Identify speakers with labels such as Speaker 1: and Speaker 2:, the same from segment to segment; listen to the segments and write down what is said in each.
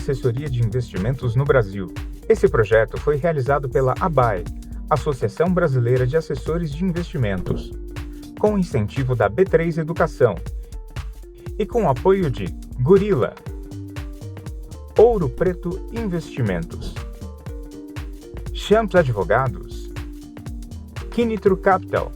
Speaker 1: assessoria de investimentos no Brasil. Esse projeto foi realizado pela ABAE, Associação Brasileira de Assessores de Investimentos, com o incentivo da B3 Educação e com o apoio de Gorilla, Ouro Preto Investimentos, Champs Advogados, Kinitro Capital.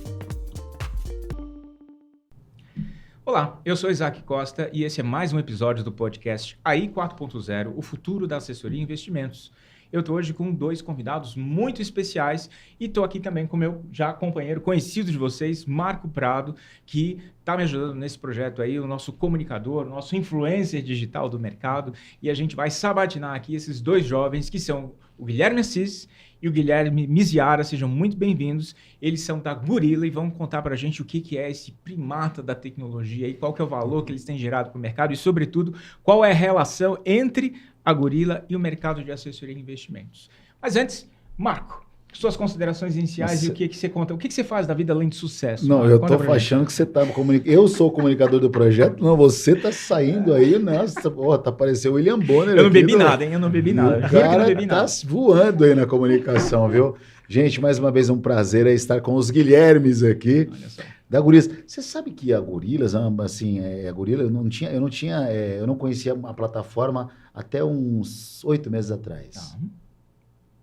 Speaker 2: Olá, eu sou Isaac Costa e esse é mais um episódio do podcast AI 4.0, o futuro da assessoria e investimentos. Eu estou hoje com dois convidados muito especiais e estou aqui também com meu já companheiro conhecido de vocês, Marco Prado, que está me ajudando nesse projeto aí, o nosso comunicador, o nosso influencer digital do mercado. E a gente vai sabatinar aqui esses dois jovens que são o Guilherme Assis e o Guilherme Miziara. Sejam muito bem-vindos. Eles são da Gorilla e vão contar para a gente o que é esse primata da tecnologia e qual que é o valor que eles têm gerado para o mercado e, sobretudo, qual é a relação entre a Gorilla e o mercado de assessoria e investimentos. Mas antes, Marco, suas considerações iniciais e o que você conta? O que você faz da vida além de sucesso?
Speaker 3: Não,
Speaker 2: Marco?
Speaker 3: eu estou achando que você está comunicando. Eu sou o comunicador do projeto. Não, você está saindo aí, nossa, tá parecendo o William Bonner.
Speaker 2: Eu não bebi nada, hein? Eu não bebi nada.
Speaker 3: O cara tá voando aí na comunicação, viu? Gente, mais uma vez um prazer estar com os Guilhermes aqui.
Speaker 2: Olha só.
Speaker 3: Da Gorilas. Você sabe que a Gorilas, assim, a Gorilla, eu não conhecia a plataforma até uns 8 meses atrás.
Speaker 2: Tá.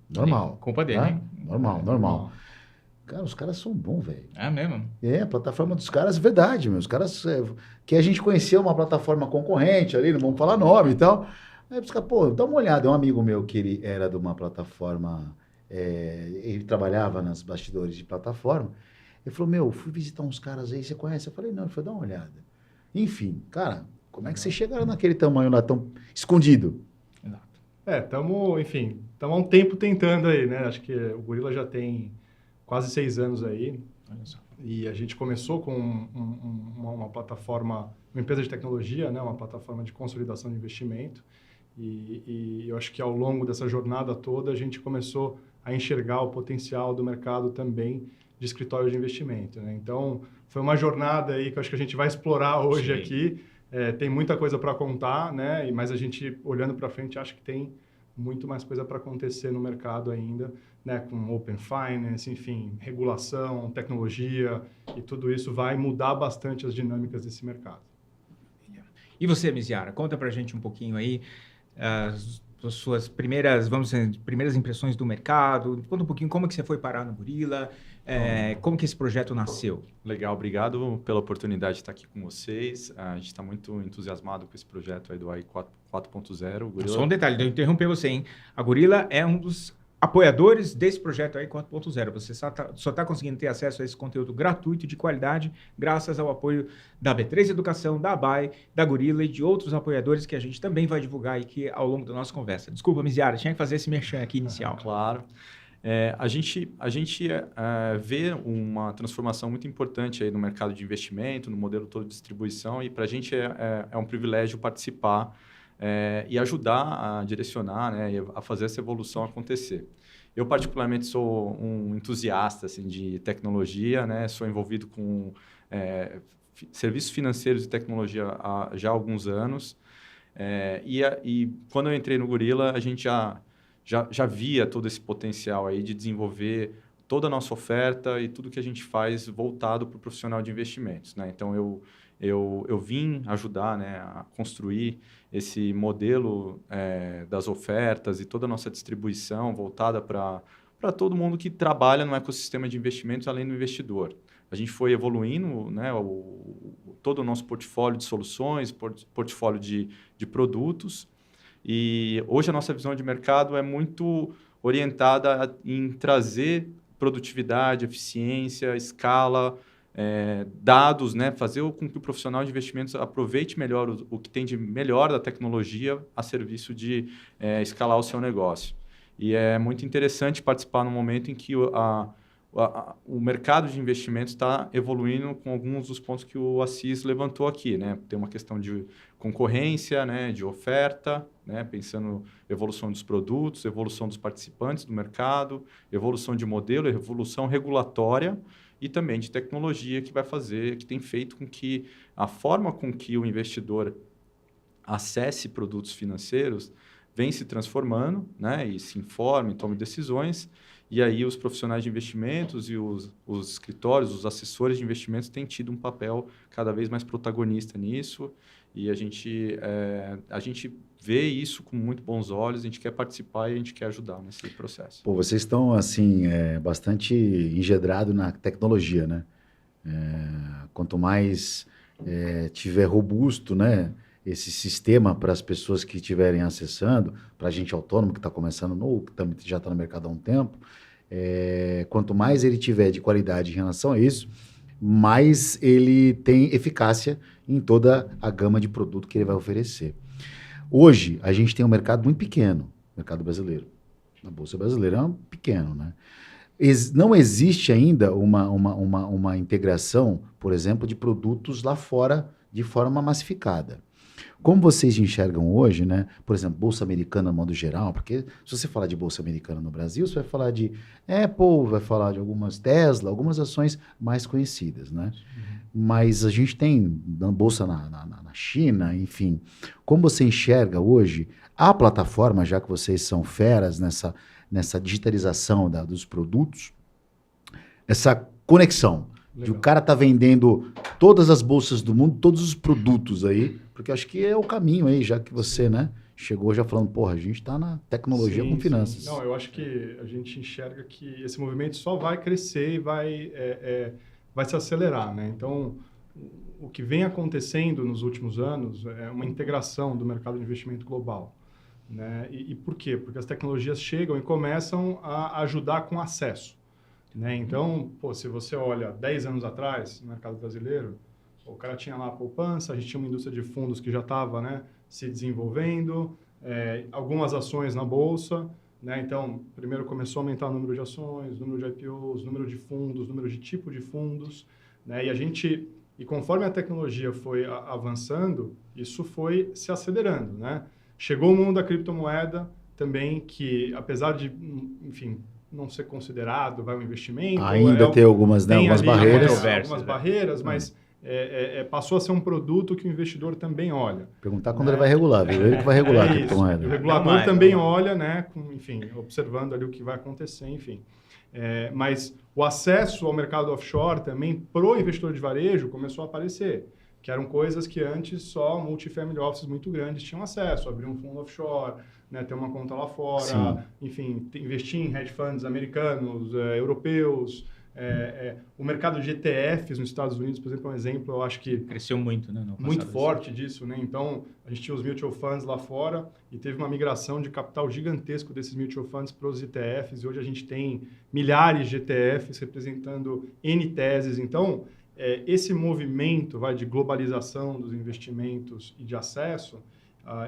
Speaker 3: Normal.
Speaker 2: Culpa dele,
Speaker 3: tá?
Speaker 2: hein?
Speaker 3: Normal. Cara, os caras são bons, velho.
Speaker 2: É mesmo?
Speaker 3: A plataforma dos caras, verdade, meu. Os caras, que a gente conhecia uma plataforma concorrente ali, não vamos falar nome e tal. Aí os caras, pô, dá uma olhada. É um amigo meu que ele era de uma plataforma, ele trabalhava nas bastidores de plataforma. Ele falou, meu, fui visitar uns caras aí, você conhece? Eu falei, não, ele falou, dá uma olhada. Enfim, cara, como é que vocês chegaram naquele tamanho lá tão escondido?
Speaker 2: Exato.
Speaker 4: Estamos há um tempo tentando aí, né? Acho que o Gorilla já tem quase 6 anos aí.
Speaker 2: Olha só.
Speaker 4: E a gente começou com uma plataforma, uma empresa de tecnologia, né? Uma plataforma de consolidação de investimento. E eu acho que ao longo dessa jornada toda a gente começou a enxergar o potencial do mercado também de escritório de investimento, né? Então, foi uma jornada aí que eu acho que a gente vai explorar hoje. Sim. Aqui. Tem muita coisa para contar, né? Mas a gente, olhando para frente, acha que tem muito mais coisa para acontecer no mercado ainda, né? Com Open Finance, enfim, regulação, tecnologia, e tudo isso vai mudar bastante as dinâmicas desse mercado.
Speaker 2: E você, Miziara, conta para a gente um pouquinho aí as suas primeiras, primeiras impressões do mercado. Conta um pouquinho como que você foi parar no Gorilla, como que esse projeto nasceu.
Speaker 5: Legal, obrigado pela oportunidade de estar aqui com vocês. A gente está muito entusiasmado com esse projeto aí do AI 4.0. Gorilla...
Speaker 2: Só um detalhe, eu interromper você, hein? A Gorilla é um dos apoiadores desse projeto aí 4.0. Você só está conseguindo ter acesso a esse conteúdo gratuito de qualidade graças ao apoio da B3 Educação, da ABAE, da Gorilla e de outros apoiadores que a gente também vai divulgar aqui ao longo da nossa conversa. Desculpa, Miziara, tinha que fazer esse merchan aqui inicial.
Speaker 5: Claro. A gente vê uma transformação muito importante aí no mercado de investimento, no modelo todo de distribuição, e para a gente é um privilégio participar e ajudar a direcionar, né, a fazer essa evolução acontecer. Eu, particularmente, sou um entusiasta assim, de tecnologia, né, sou envolvido com serviços financeiros e tecnologia há já alguns anos, e quando eu entrei no Gorilla, a gente já via todo esse potencial aí de desenvolver toda a nossa oferta e tudo que a gente faz voltado para o profissional de investimentos, né? Então, eu vim ajudar, né, a construir esse modelo das ofertas e toda a nossa distribuição voltada para todo mundo que trabalha no ecossistema de investimentos, além do investidor. A gente foi evoluindo, né, todo o nosso portfólio de soluções, portfólio de produtos, e hoje a nossa visão de mercado é muito orientada em trazer produtividade, eficiência, escala, dados, né? Fazer com que o profissional de investimentos aproveite melhor o que tem de melhor da tecnologia a serviço de escalar o seu negócio. E é muito interessante participar no momento em que o mercado de investimentos está evoluindo com alguns dos pontos que o Assis levantou aqui, né? Tem uma questão de concorrência, né? De oferta, né? Pensando evolução dos produtos, evolução dos participantes do mercado, evolução de modelo, evolução regulatória e também de tecnologia que tem feito com que a forma com que o investidor acesse produtos financeiros vem se transformando, né? E se informa, toma decisões. E aí os profissionais de investimentos e os escritórios, os assessores de investimentos têm tido um papel cada vez mais protagonista nisso. E a gente vê isso com muito bons olhos, a gente quer participar e a gente quer ajudar nesse processo.
Speaker 3: Pô, vocês estão, assim, bastante engedrados na tecnologia, né? Quanto mais tiver robusto, né, esse sistema para as pessoas que estiverem acessando, para a gente autônomo que está começando novo, que já está no mercado há um tempo, quanto mais ele tiver de qualidade em relação a isso, mais ele tem eficácia em toda a gama de produto que ele vai oferecer. Hoje, a gente tem um mercado muito pequeno, mercado brasileiro. A Bolsa Brasileira é pequeno, né? Não existe ainda uma integração, por exemplo, de produtos lá fora de forma massificada. Como vocês enxergam hoje, né? Por exemplo, Bolsa Americana no modo geral, porque se você falar de Bolsa Americana no Brasil, você vai falar de Apple, vai falar de algumas Tesla, algumas ações mais conhecidas, né? Mas a gente tem Bolsa na China, enfim. Como você enxerga hoje a plataforma, já que vocês são feras nessa digitalização dos produtos, essa conexão de o cara tá vendendo todas as bolsas do mundo, todos os produtos aí, porque acho que é o caminho aí, já que você, né, chegou já falando, porra, a gente está na tecnologia com finanças.
Speaker 4: Sim. Não, eu acho que a gente enxerga que esse movimento só vai crescer e vai se acelerar, né? Então, o que vem acontecendo nos últimos anos é uma integração do mercado de investimento global, né? E por quê? Porque as tecnologias chegam e começam a ajudar com acesso, né? Então, se você olha 10 anos atrás, no mercado brasileiro, o cara tinha lá a poupança, a gente tinha uma indústria de fundos que já estava, né, se desenvolvendo, algumas ações na bolsa, né? Então, primeiro começou a aumentar o número de ações, número de IPOs, número de fundos, número de tipo de fundos, né? E conforme a tecnologia foi avançando, isso foi se acelerando, né? Chegou o mundo da criptomoeda também, que apesar de, enfim, não ser considerado um investimento...
Speaker 3: Ainda tem algumas barreiras.
Speaker 4: Algumas barreiras, mas passou a ser um produto que o investidor também olha.
Speaker 3: Perguntar quando ele vai regular, viu? Ele que vai regular a criptomoeda.
Speaker 4: O regulador também olha, né? Enfim, observando ali o que vai acontecer, enfim. Mas o acesso ao mercado offshore também, pro investidor de varejo, começou a aparecer. Que eram coisas que antes só multifamily offices muito grandes tinham acesso. Abrir um fundo offshore, né, ter uma conta lá fora, sim, enfim, investir em hedge funds americanos, europeus. O mercado de ETFs nos Estados Unidos, por exemplo, é um exemplo, eu acho que...
Speaker 2: Cresceu muito, né?
Speaker 4: Muito forte disso, né? Então, a gente tinha os mutual funds lá fora e teve uma migração de capital gigantesco desses mutual funds para os ETFs. E hoje a gente tem milhares de ETFs representando N teses. Então, esse movimento de globalização dos investimentos e de acesso,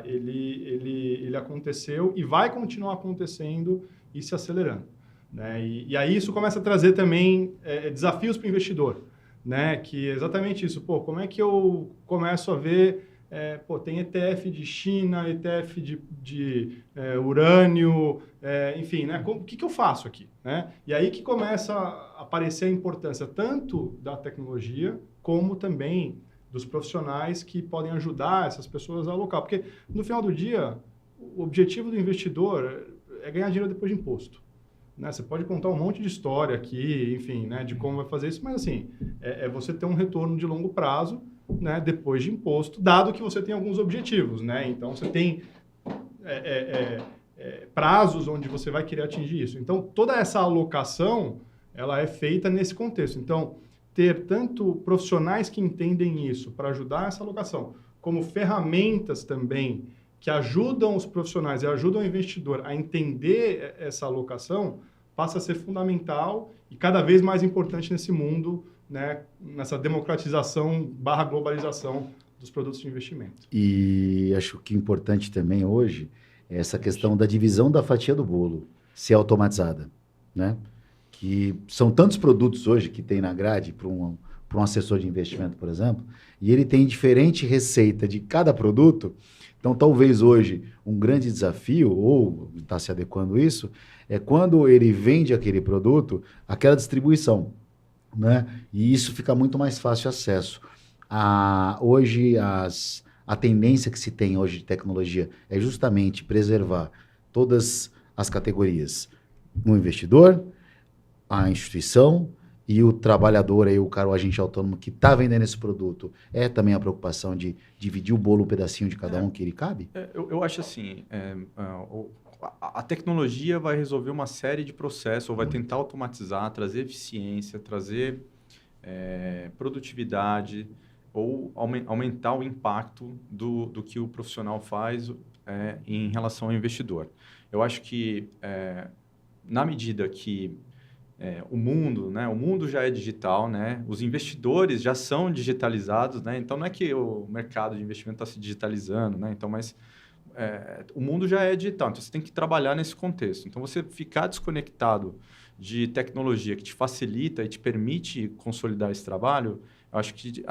Speaker 4: ele aconteceu e vai continuar acontecendo e se acelerando, né? E aí isso começa a trazer também desafios para o investidor, né? Que é exatamente isso. Como é que eu começo a ver... tem ETF de China, ETF de urânio, enfim, né? O que eu faço aqui, né? E aí que começa a aparecer a importância tanto da tecnologia como também dos profissionais que podem ajudar essas pessoas a alocar. Porque, no final do dia, o objetivo do investidor é ganhar dinheiro depois de imposto, né? Você pode contar um monte de história aqui, enfim, né, de como vai fazer isso, mas assim, você ter um retorno de longo prazo, né, depois de imposto, dado que você tem alguns objetivos, né? Então, você tem prazos onde você vai querer atingir isso. Então, toda essa alocação, ela é feita nesse contexto. Então, ter tanto profissionais que entendem isso para ajudar essa alocação, como ferramentas também que ajudam os profissionais e ajudam o investidor a entender essa alocação, passa a ser fundamental e cada vez mais importante nesse mundo, né, nessa democratização / globalização dos produtos de investimento.
Speaker 3: E acho que importante também hoje é essa questão da divisão da fatia do bolo ser automatizada, né? Que são tantos produtos hoje que tem na grade para um assessor de investimento, por exemplo, e ele tem diferente receita de cada produto. Então, talvez hoje um grande desafio, ou está se adequando isso, é quando ele vende aquele produto, aquela distribuição, né? E isso fica muito mais fácil acesso. Hoje, a tendência que se tem hoje de tecnologia é justamente preservar todas as categorias. O investidor, a instituição e o trabalhador, aí, o cara, o agente autônomo que está vendendo esse produto. É também a preocupação de dividir o bolo, um pedacinho de cada um que ele cabe?
Speaker 5: Eu acho assim, a tecnologia vai resolver uma série de processos, ou vai tentar automatizar, trazer eficiência, trazer produtividade, ou aumentar o impacto do que o profissional faz em relação ao investidor. Eu acho que, na medida que o mundo já é digital, né? Os investidores já são digitalizados, né? Então, não é que o mercado de investimento está se digitalizando, né? Então, mas o mundo já é digital, então você tem que trabalhar nesse contexto. Então, você ficar desconectado de tecnologia que te facilita e te permite consolidar esse trabalho, eu acho que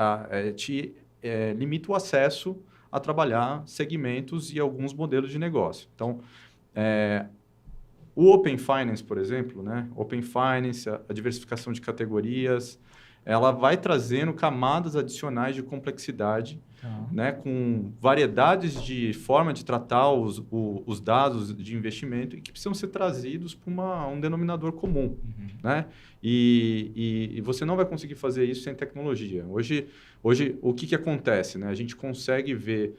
Speaker 5: te limita o acesso a trabalhar segmentos e alguns modelos de negócio. Então, o Open Finance, por exemplo, né? Open Finance, a diversificação de categorias, ela vai trazendo camadas adicionais de complexidade, né? Com variedades de forma de tratar os dados de investimento e que precisam ser trazidos para um denominador comum. Né? E você não vai conseguir fazer isso sem tecnologia. Hoje o que acontece? Né? A gente consegue ver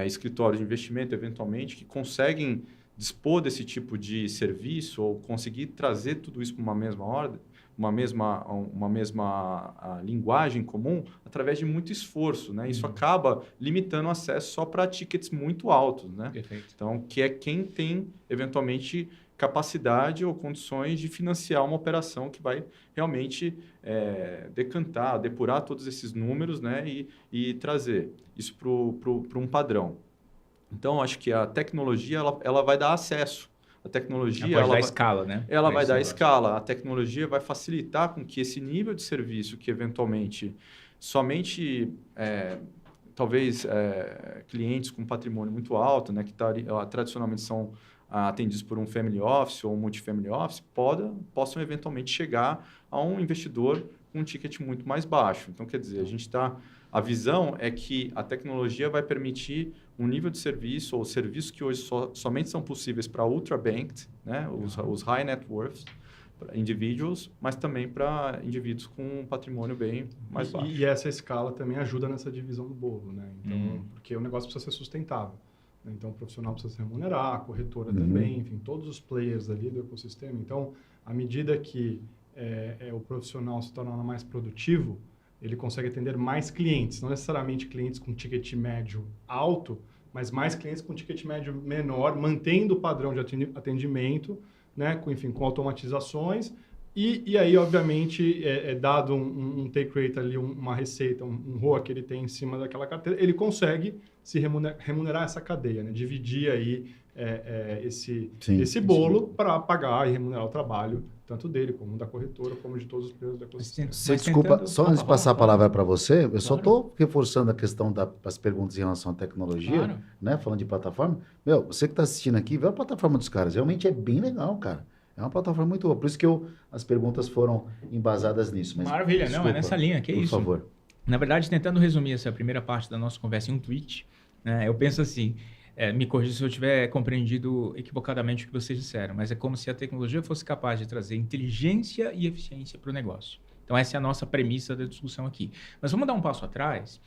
Speaker 5: escritórios de investimento, eventualmente, que conseguem dispor desse tipo de serviço ou conseguir trazer tudo isso para uma mesma ordem, uma mesma linguagem comum, através de muito esforço, né? Isso acaba limitando o acesso só para tickets muito altos, né?
Speaker 2: Perfeito.
Speaker 5: Então, que é quem tem, eventualmente, capacidade ou condições de financiar uma operação que vai realmente depurar todos esses números, né? E trazer isso para um padrão. Então, acho que a tecnologia ela vai dar acesso. A tecnologia
Speaker 2: ela vai dar escala, né?
Speaker 5: Ela vai dar escala. A tecnologia vai facilitar com que esse nível de serviço que, eventualmente, somente, talvez, clientes com patrimônio muito alto, né, que tradicionalmente são atendidos por um family office ou um multifamily office, possam, eventualmente, chegar a um investidor com um ticket muito mais baixo. Então, quer dizer, a visão é que a tecnologia vai permitir um nível de serviço ou serviços que hoje somente são possíveis para ultra-banked, né? Os high net worth individuals, mas também para indivíduos com um patrimônio bem mais baixo.
Speaker 4: E essa escala também ajuda nessa divisão do bolo, né? Então, porque o negócio precisa ser sustentável. Então, o profissional precisa se remunerar, a corretora também, enfim, todos os players ali do ecossistema. Então, à medida que o profissional se torna mais produtivo, ele consegue atender mais clientes, não necessariamente clientes com ticket médio alto, mas mais clientes com ticket médio menor, mantendo o padrão de atendimento, né, com automatizações, e aí, obviamente, dado um take rate ali, uma receita, um ROA que ele tem em cima daquela carteira, ele consegue se remunerar essa cadeia, né, dividir aí esse bolo para pagar e remunerar o trabalho, tanto dele, como da corretora, como de todos os players do ecossistema.
Speaker 3: Desculpa, só antes de passar a palavra para você, eu só estou reforçando a questão das perguntas em relação à tecnologia, né? Falando de plataforma. Você que está assistindo aqui, vê a plataforma dos caras. Realmente é bem legal, cara. É uma plataforma muito boa. Por isso que as perguntas foram embasadas nisso. Mas,
Speaker 2: maravilha, desculpa, não, é nessa linha, que é isso.
Speaker 3: Por favor.
Speaker 2: Na verdade, tentando resumir essa primeira parte da nossa conversa em um tweet, né, eu penso assim, me corrija se eu tiver compreendido equivocadamente o que vocês disseram, mas é como se a tecnologia fosse capaz de trazer inteligência e eficiência para o negócio. Então, essa é a nossa premissa da discussão aqui. Mas vamos dar um passo atrás,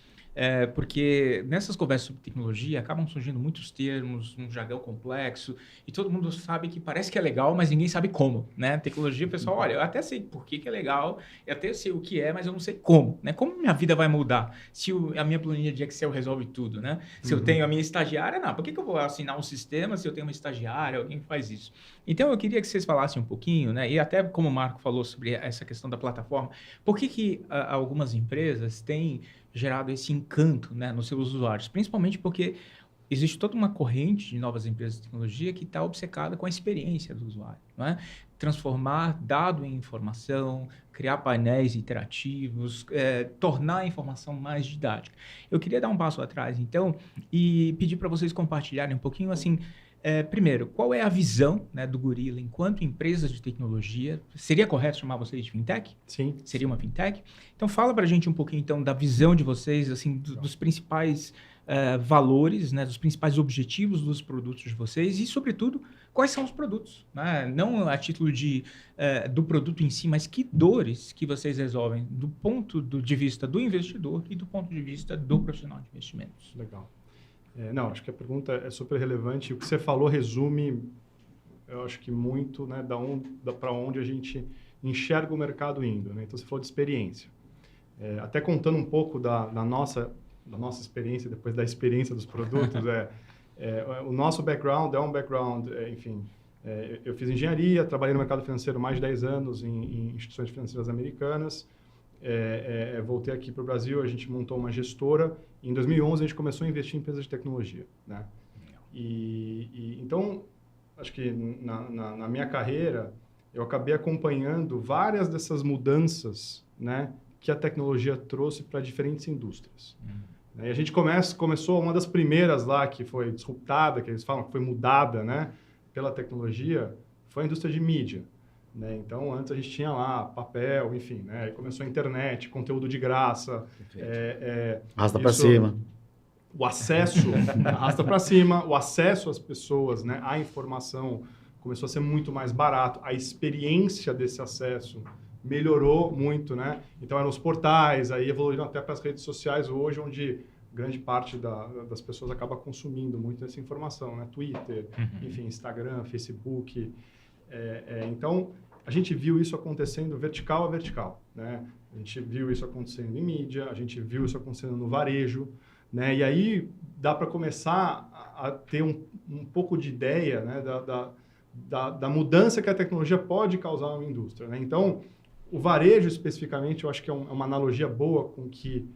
Speaker 2: porque nessas conversas sobre tecnologia acabam surgindo muitos termos, um jargão complexo, e todo mundo sabe que parece que é legal, mas ninguém sabe como, né? Tecnologia, o pessoal, olha, eu até sei por que é legal, eu até sei o que é, mas eu não sei como, né? Como minha vida vai mudar se a minha planilha de Excel resolve tudo, né? Se eu tenho a minha estagiária, não, por que eu vou assinar um sistema se eu tenho uma estagiária, alguém que faz isso? Então, eu queria que vocês falassem um pouquinho, né? E até como o Marco falou sobre essa questão da plataforma, por que algumas empresas têm gerado esse encanto, né, nos seus usuários, principalmente porque existe toda uma corrente de novas empresas de tecnologia que está obcecada com a experiência do usuário, não é? Transformar dado em informação, criar painéis interativos, tornar a informação mais didática. Eu queria dar um passo atrás, então, e pedir para vocês compartilharem um pouquinho, assim, primeiro, qual é a visão, né, do Gorilla enquanto empresa de tecnologia? Seria correto chamar vocês de fintech?
Speaker 4: Sim.
Speaker 2: Seria uma fintech? Então, fala para a gente um pouquinho então, da visão de vocês, assim, dos principais valores, né, dos principais objetivos dos produtos de vocês e, sobretudo, quais são os produtos. Né? Não a título do produto em si, mas que dores que vocês resolvem do ponto de vista do investidor e do ponto de vista do profissional de investimentos.
Speaker 4: Legal. Não, acho que a pergunta é super relevante. O que você falou resume, eu acho que muito, né, para onde a gente enxerga o mercado indo. Né? Então, você falou de experiência. Até contando um pouco da nossa experiência, depois da experiência dos produtos, o nosso background é um background, enfim, eu fiz engenharia, trabalhei no mercado financeiro mais de 10 anos em instituições financeiras americanas, voltei aqui para o Brasil, a gente montou uma gestora, e em 2011 a gente começou a investir em empresas de tecnologia. Né? Então, acho que na minha carreira, eu acabei acompanhando várias dessas mudanças, né, que a tecnologia trouxe para diferentes indústrias. E a gente começou, uma das primeiras lá que foi disruptada, que eles falam que foi mudada, né, pela tecnologia, foi a indústria de mídia. Né? Então, antes a gente tinha lá papel, enfim, né? Aí começou a internet, conteúdo de graça.
Speaker 3: Arrasta para cima.
Speaker 4: O acesso, arrasta para cima, o acesso às pessoas, né, à informação começou a ser muito mais barato, a experiência desse acesso melhorou muito, né? Então eram os portais, aí evoluíram até para as redes sociais hoje, onde grande parte das pessoas acaba consumindo muito essa informação, né? Twitter, enfim, Instagram, Facebook. Então, a gente viu isso acontecendo vertical a vertical, né? A gente viu isso acontecendo em mídia, a gente viu isso acontecendo no varejo, né? E aí dá para começar a ter um pouco de ideia, né, da mudança que a tecnologia pode causar na indústria, né? Então, o varejo, especificamente, eu acho que é uma analogia boa com o que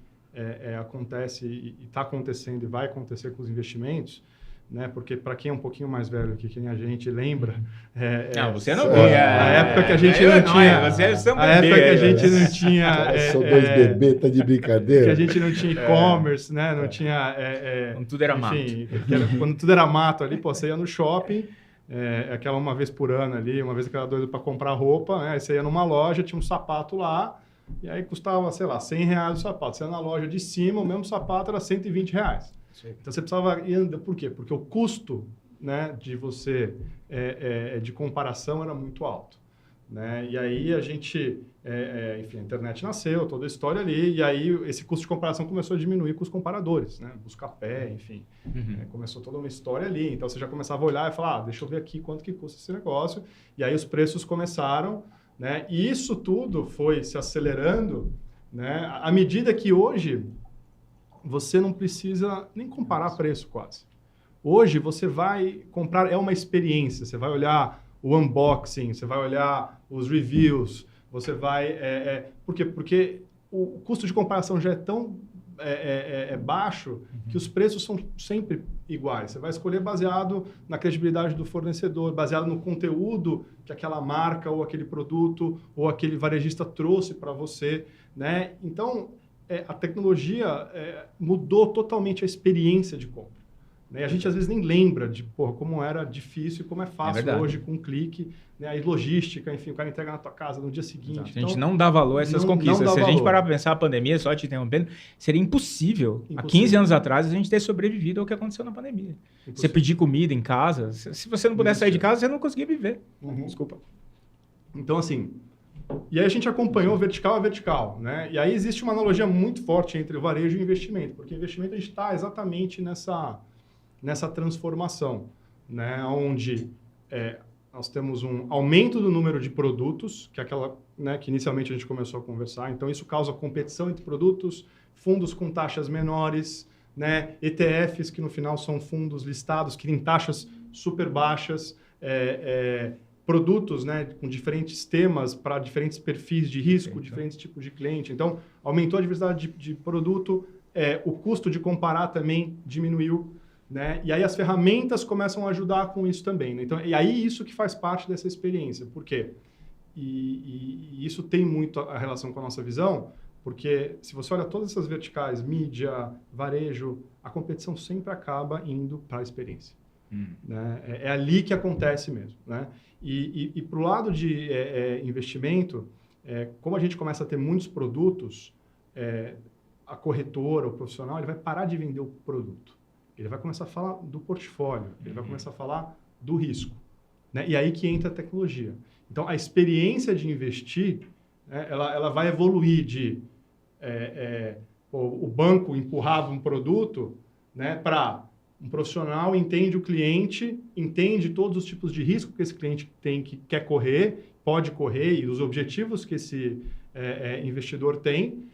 Speaker 4: acontece e está acontecendo e vai acontecer com os investimentos, né? Porque, para quem é um pouquinho mais velho que nem a gente lembra...
Speaker 2: Não, você não
Speaker 4: a época que a gente não tinha... A época que a gente não tinha...
Speaker 3: São dois bebês, tá de brincadeira.
Speaker 4: Que a gente não tinha e-commerce, né? Não tinha...
Speaker 2: Quando tudo era mato.
Speaker 4: Quando tudo era mato ali, pô, você ia no shopping... aquela uma vez por ano ali, uma vez que era doido para comprar roupa, né? Aí você ia numa loja, tinha um sapato lá, e aí custava, sei lá, R$100 o sapato. Você ia na loja de cima, o mesmo sapato era R$120. Então você precisava ir, por quê? Porque o custo, né, de você, de comparação era muito alto. Né? E aí a gente, enfim, a internet nasceu, toda a história ali, e aí esse custo de comparação começou a diminuir com os comparadores, né? Buscapé, enfim, começou toda uma história ali. Então você já começava a olhar e falar, deixa eu ver aqui quanto que custa esse negócio, e aí os preços começaram, né? E isso tudo foi se acelerando, né? À medida que hoje você não precisa nem comparar preço quase. Hoje você vai comprar, é uma experiência, você vai olhar o unboxing, você vai olhar os reviews, você vai... Por quê? Porque o custo de comparação já é tão baixo que os preços são sempre iguais. Você vai escolher baseado na credibilidade do fornecedor, baseado no conteúdo que aquela marca ou aquele produto ou aquele varejista trouxe para você. Né? Então, a tecnologia mudou totalmente a experiência de compra. Né? A gente às vezes nem lembra de como era difícil e como é fácil hoje com um clique, né? A logística, enfim, o cara entrega na tua casa no dia seguinte.
Speaker 2: Exato. A gente não dá valor a essas conquistas. Se a gente parar para pensar a pandemia, só te interrompendo, seria impossível. Há 15 anos atrás a gente ter sobrevivido ao que aconteceu na pandemia. Você pedir comida em casa, se você não pudesse sair de casa, você não conseguia viver. Desculpa.
Speaker 4: Então, assim, e aí a gente acompanhou vertical a vertical, né? E aí existe uma analogia muito forte entre o varejo e o investimento, porque investimento a gente está exatamente nessa transformação, né? Onde nós temos um aumento do número de produtos, que é aquela, né, que inicialmente a gente começou a conversar. Então, isso causa competição entre produtos, fundos com taxas menores, né? ETFs, que no final são fundos listados, que têm taxas super baixas, produtos, né, com diferentes temas para diferentes perfis de risco, diferentes tipos de cliente. Então, aumentou a diversidade de produto, o custo de comparar também diminuiu. Né? E aí as ferramentas começam a ajudar com isso também. Né? Então, e aí isso que faz parte dessa experiência. Por quê? E isso tem muito a relação com a nossa visão, porque se você olha todas essas verticais, mídia, varejo, a competição sempre acaba indo para a experiência. Né? É ali que acontece mesmo. Né? E para o lado de investimento, como a gente começa a ter muitos produtos, a corretora, o profissional, ele vai parar de vender o produto. Ele vai começar a falar do portfólio, ele vai começar a falar do risco. Né? E aí que entra a tecnologia. Então, a experiência de investir, né, ela vai evoluir de... o banco empurrava um produto, né, para um profissional entende o cliente, entende todos os tipos de risco que esse cliente tem, que quer correr, pode correr, e os objetivos que esse investidor tem,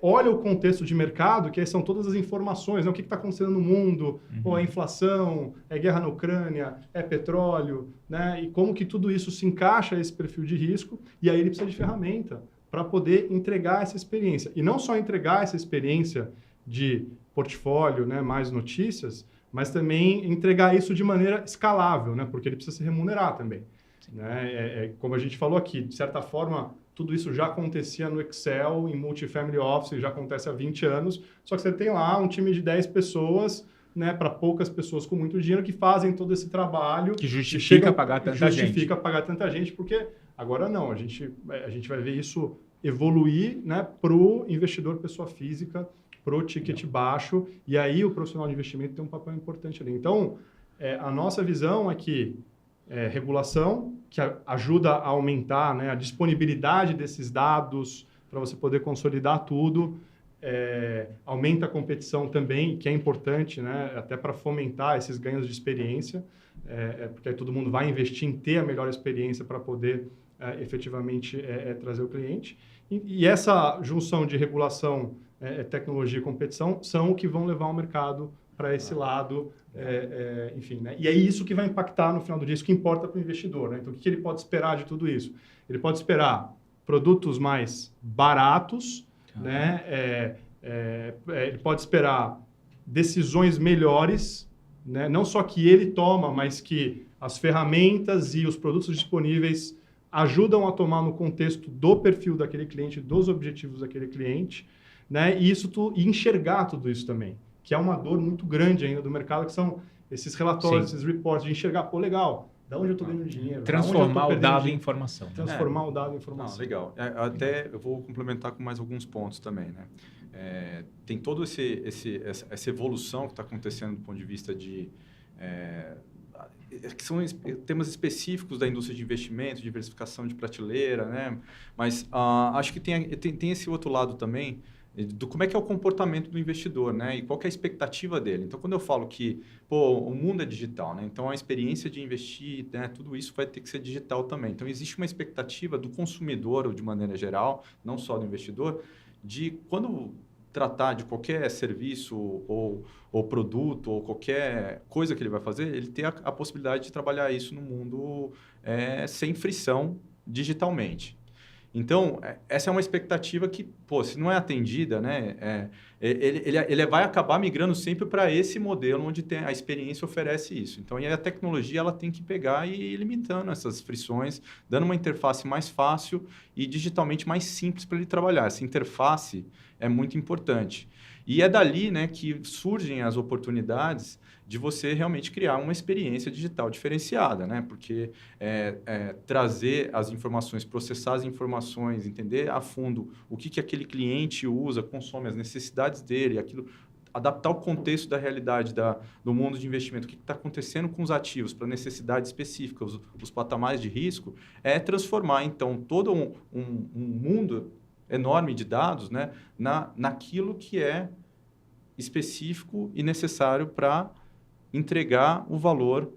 Speaker 4: olha o contexto de mercado, que aí são todas as informações, né? O que está acontecendo no mundo, a inflação, guerra na Ucrânia, petróleo, né? E como que tudo isso se encaixa a esse perfil de risco, e aí ele precisa de ferramenta para poder entregar essa experiência. E não só entregar essa experiência de portfólio, né, mais notícias, mas também entregar isso de maneira escalável, né? Porque ele precisa se remunerar também. Né? Como a gente falou aqui, de certa forma, tudo isso já acontecia no Excel, em Multifamily Office, já acontece há 20 anos, só que você tem lá um time de 10 pessoas, né, para poucas pessoas com muito dinheiro, que fazem todo esse trabalho.
Speaker 2: Que justifica pagar tanta gente.
Speaker 4: Justifica pagar tanta gente, porque agora não, a gente vai ver isso evoluir, né, para o investidor pessoa física, para o ticket baixo, e aí o profissional de investimento tem um papel importante ali. Então, a nossa visão é que regulação, que ajuda a aumentar, né, a disponibilidade desses dados para você poder consolidar tudo, aumenta a competição também, que é importante, né, até para fomentar esses ganhos de experiência, porque aí todo mundo vai investir em ter a melhor experiência para poder efetivamente trazer o cliente. E essa junção de regulação, tecnologia e competição são o que vão levar o mercado para esse lado, enfim, né? E é isso que vai impactar no final do dia, isso que importa para o investidor, né? Então, o que ele pode esperar de tudo isso? Ele pode esperar produtos mais baratos, né? Ele pode esperar decisões melhores, né? Não só que ele toma, mas que as ferramentas e os produtos disponíveis ajudam a tomar no contexto do perfil daquele cliente, dos objetivos daquele cliente, né? E enxergar tudo isso também, que é uma dor muito grande ainda do mercado, que são esses relatórios, esses reports, de enxergar, legal, da onde eu estou ganhando dinheiro?
Speaker 2: Transformar o dado em informação.
Speaker 4: Transformar o dado em informação.
Speaker 5: Legal. Até eu vou complementar com mais alguns pontos também, né? Tem toda essa evolução que está acontecendo do ponto de vista de... que são temas específicos da indústria de investimento, diversificação de prateleira, né? Mas acho que tem esse outro lado também, do como é que é o comportamento do investidor, né? E qual que é a expectativa dele. Então, quando eu falo que o mundo é digital, né? Então, a experiência de investir, né? Tudo isso vai ter que ser digital também. Então, existe uma expectativa do consumidor, ou de maneira geral, não só do investidor, de quando tratar de qualquer serviço ou produto ou qualquer coisa que ele vai fazer, ele ter a possibilidade de trabalhar isso no mundo sem frição digitalmente. Então, essa é uma expectativa que, se não é atendida, né, ele vai acabar migrando sempre para esse modelo onde a experiência oferece isso. Então, a tecnologia ela tem que pegar e ir limitando essas frições, dando uma interface mais fácil e digitalmente mais simples para ele trabalhar. Essa interface é muito importante. E é dali, né, que surgem as oportunidades de você realmente criar uma experiência digital diferenciada, né? Porque trazer as informações, processar as informações, entender a fundo o que aquele cliente usa, consome, as necessidades dele, aquilo, adaptar o contexto da realidade do mundo de investimento, o que está acontecendo com os ativos para necessidades específicas, os patamares de risco, transformar, então, todo um mundo enorme de dados, né, naquilo que é específico e necessário para entregar o valor,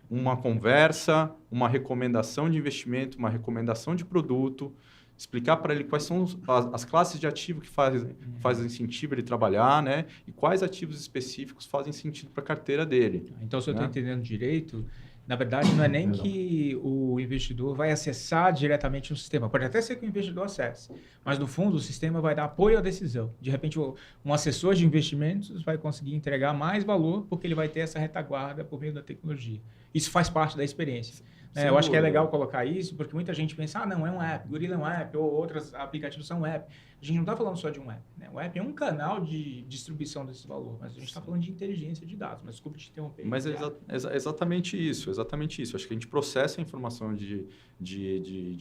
Speaker 5: uma conversa, uma recomendação de investimento, uma recomendação de produto, explicar para ele quais são as classes de ativo que fazem sentido ele trabalhar, né? E quais ativos específicos fazem sentido para a carteira dele.
Speaker 2: Então, se eu estou entendendo direito, na verdade, não é nem que o investidor vai acessar diretamente no sistema. Pode até ser que o investidor acesse, mas, no fundo, o sistema vai dar apoio à decisão. De repente, um assessor de investimentos vai conseguir entregar mais valor porque ele vai ter essa retaguarda por meio da tecnologia. Isso faz parte da experiência. Eu acho que é legal colocar isso, porque muita gente pensa, não, é um app, Gorilla é um app, ou outros aplicativos são um app. a gente não está falando só de um app, né? O app é um canal de distribuição desse valor, mas a gente está falando de inteligência de dados. Mas desculpa te interromper.
Speaker 5: Mas é exatamente isso. Acho que a gente processa a informação de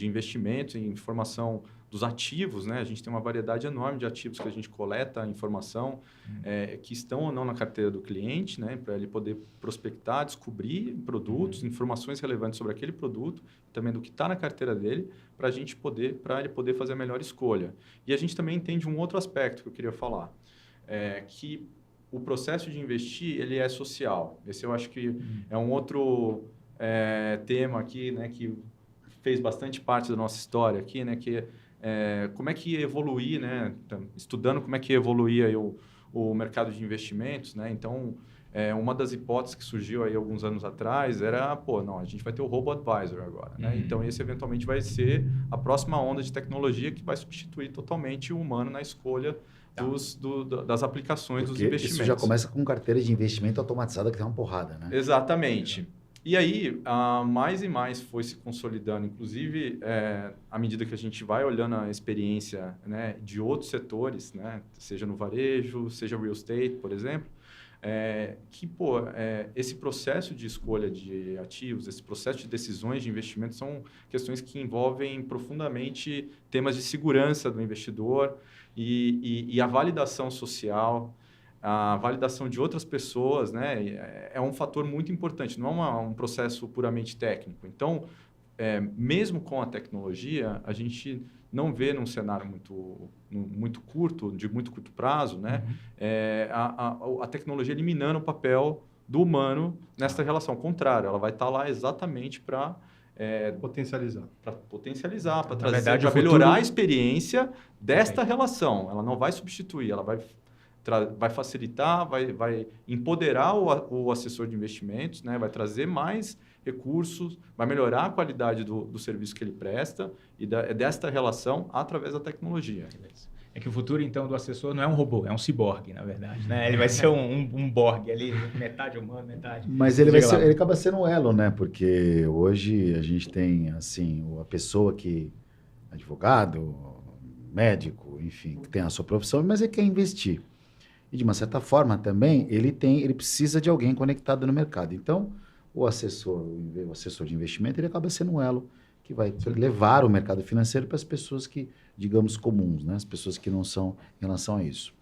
Speaker 5: investimentos, informação dos ativos, né? A gente tem uma variedade enorme de ativos que a gente coleta a informação que estão ou não na carteira do cliente, né? Para ele poder prospectar, descobrir produtos, informações relevantes sobre aquele produto, também do que está na carteira dele, para ele poder fazer a melhor escolha. E a gente também entende um outro aspecto que eu queria falar, que o processo de investir ele é social. Esse eu acho que é um outro tema aqui, né, que fez bastante parte da nossa história aqui, né, que como é que ia evoluir, né, estudando como é que ia evoluir aí o mercado de investimentos, né? Então, uma das hipóteses que surgiu aí alguns anos atrás era, a gente vai ter o robo-advisor agora, né? Então, esse eventualmente vai ser a próxima onda de tecnologia que vai substituir totalmente o humano na escolha das aplicações dos investimentos.
Speaker 3: Isso já começa com carteira de investimento automatizada que tem uma porrada, né?
Speaker 5: Exatamente. E aí, mais e mais foi se consolidando, inclusive, à medida que a gente vai olhando a experiência, né, de outros setores, né, seja no varejo, seja real estate, por exemplo, esse processo de escolha de ativos, esse processo de decisões de investimento são questões que envolvem profundamente temas de segurança do investidor e a validação social, a validação de outras pessoas, né, é um fator muito importante, não é um processo puramente técnico. Então, mesmo com a tecnologia, a gente não vê num cenário muito curto, de muito curto prazo, né, a tecnologia eliminando o papel do humano nessa relação. Ao contrário, ela vai estar lá exatamente para potencializar, para trazer, para melhorar a experiência desta relação. Ela não vai substituir, ela vai facilitar, vai empoderar o assessor de investimentos, né? Vai trazer mais recursos, vai melhorar a qualidade do serviço que ele presta e desta relação através da tecnologia.
Speaker 2: É que o futuro, então, do assessor não é um robô, é um ciborgue, na verdade, né? Ele vai ser um borgue ali, metade humano, metade...
Speaker 3: Mas ele acaba sendo um elo, né? Porque hoje a gente tem, assim, a pessoa que... advogado, médico, enfim, que tem a sua profissão, mas ele quer investir. E, de uma certa forma, também, ele precisa de alguém conectado no mercado. Então, o assessor de investimento, ele acaba sendo um elo que vai levar o mercado financeiro para as pessoas que, digamos, comuns, né? As pessoas que não são em relação a isso.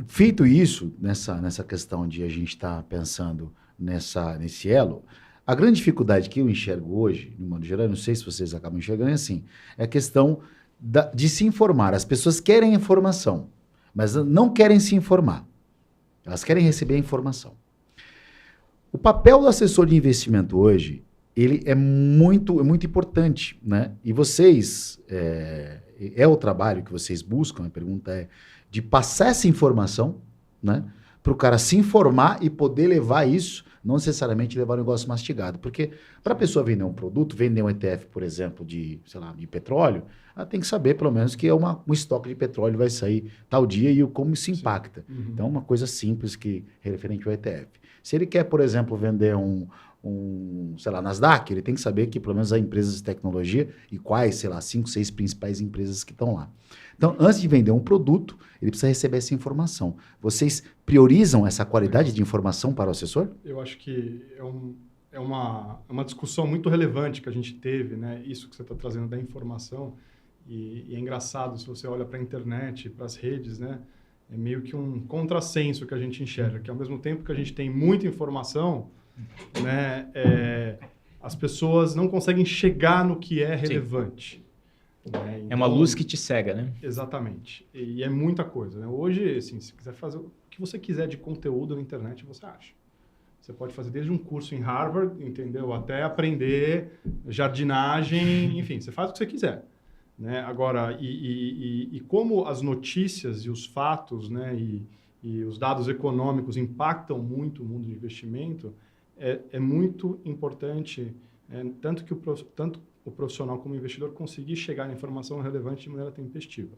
Speaker 3: Feito isso, nessa questão de a gente estar pensando nesse elo, a grande dificuldade que eu enxergo hoje, de modo geral, não sei se vocês acabam enxergando, é assim, é a questão de se informar. As pessoas querem informação, mas não querem se informar. Elas querem receber a informação. O papel do assessor de investimento hoje, ele é muito importante, né? E vocês, o trabalho que vocês buscam, a pergunta é de passar essa informação, né? Para o cara se informar e poder levar isso, não necessariamente levar um negócio mastigado. Porque para a pessoa vender um produto, vender um ETF, por exemplo, de petróleo, ela tem que saber, pelo menos, que um estoque de petróleo vai sair tal dia e como isso impacta. Uhum. Então, uma coisa simples referente ao ETF. Se ele quer, por exemplo, vender Nasdaq, ele tem que saber que, pelo menos, há empresas de tecnologia e quais, 5, 6 principais empresas que estão lá. Então, antes de vender um produto, ele precisa receber essa informação. Vocês priorizam essa qualidade de informação para o assessor?
Speaker 4: Eu acho que é uma discussão muito relevante que a gente teve, né? Isso que você está trazendo da informação. E é engraçado, se você olha para a internet, para as redes, né? É meio que um contrassenso que a gente enxerga, que ao mesmo tempo que a gente tem muita informação, né? As pessoas não conseguem chegar no que é relevante. Né? Então,
Speaker 2: é uma luz que te cega, né?
Speaker 4: Exatamente. E é muita coisa. Né? Hoje, assim, se quiser fazer o que você quiser de conteúdo na internet, você acha. Você pode fazer desde um curso em Harvard, entendeu? Até aprender jardinagem, enfim, você faz o que você quiser. Né? Agora, e como as notícias e os fatos, né, e os dados econômicos impactam muito o mundo de investimento, é muito importante, tanto o profissional como o investidor conseguir chegar à informação relevante de maneira tempestiva.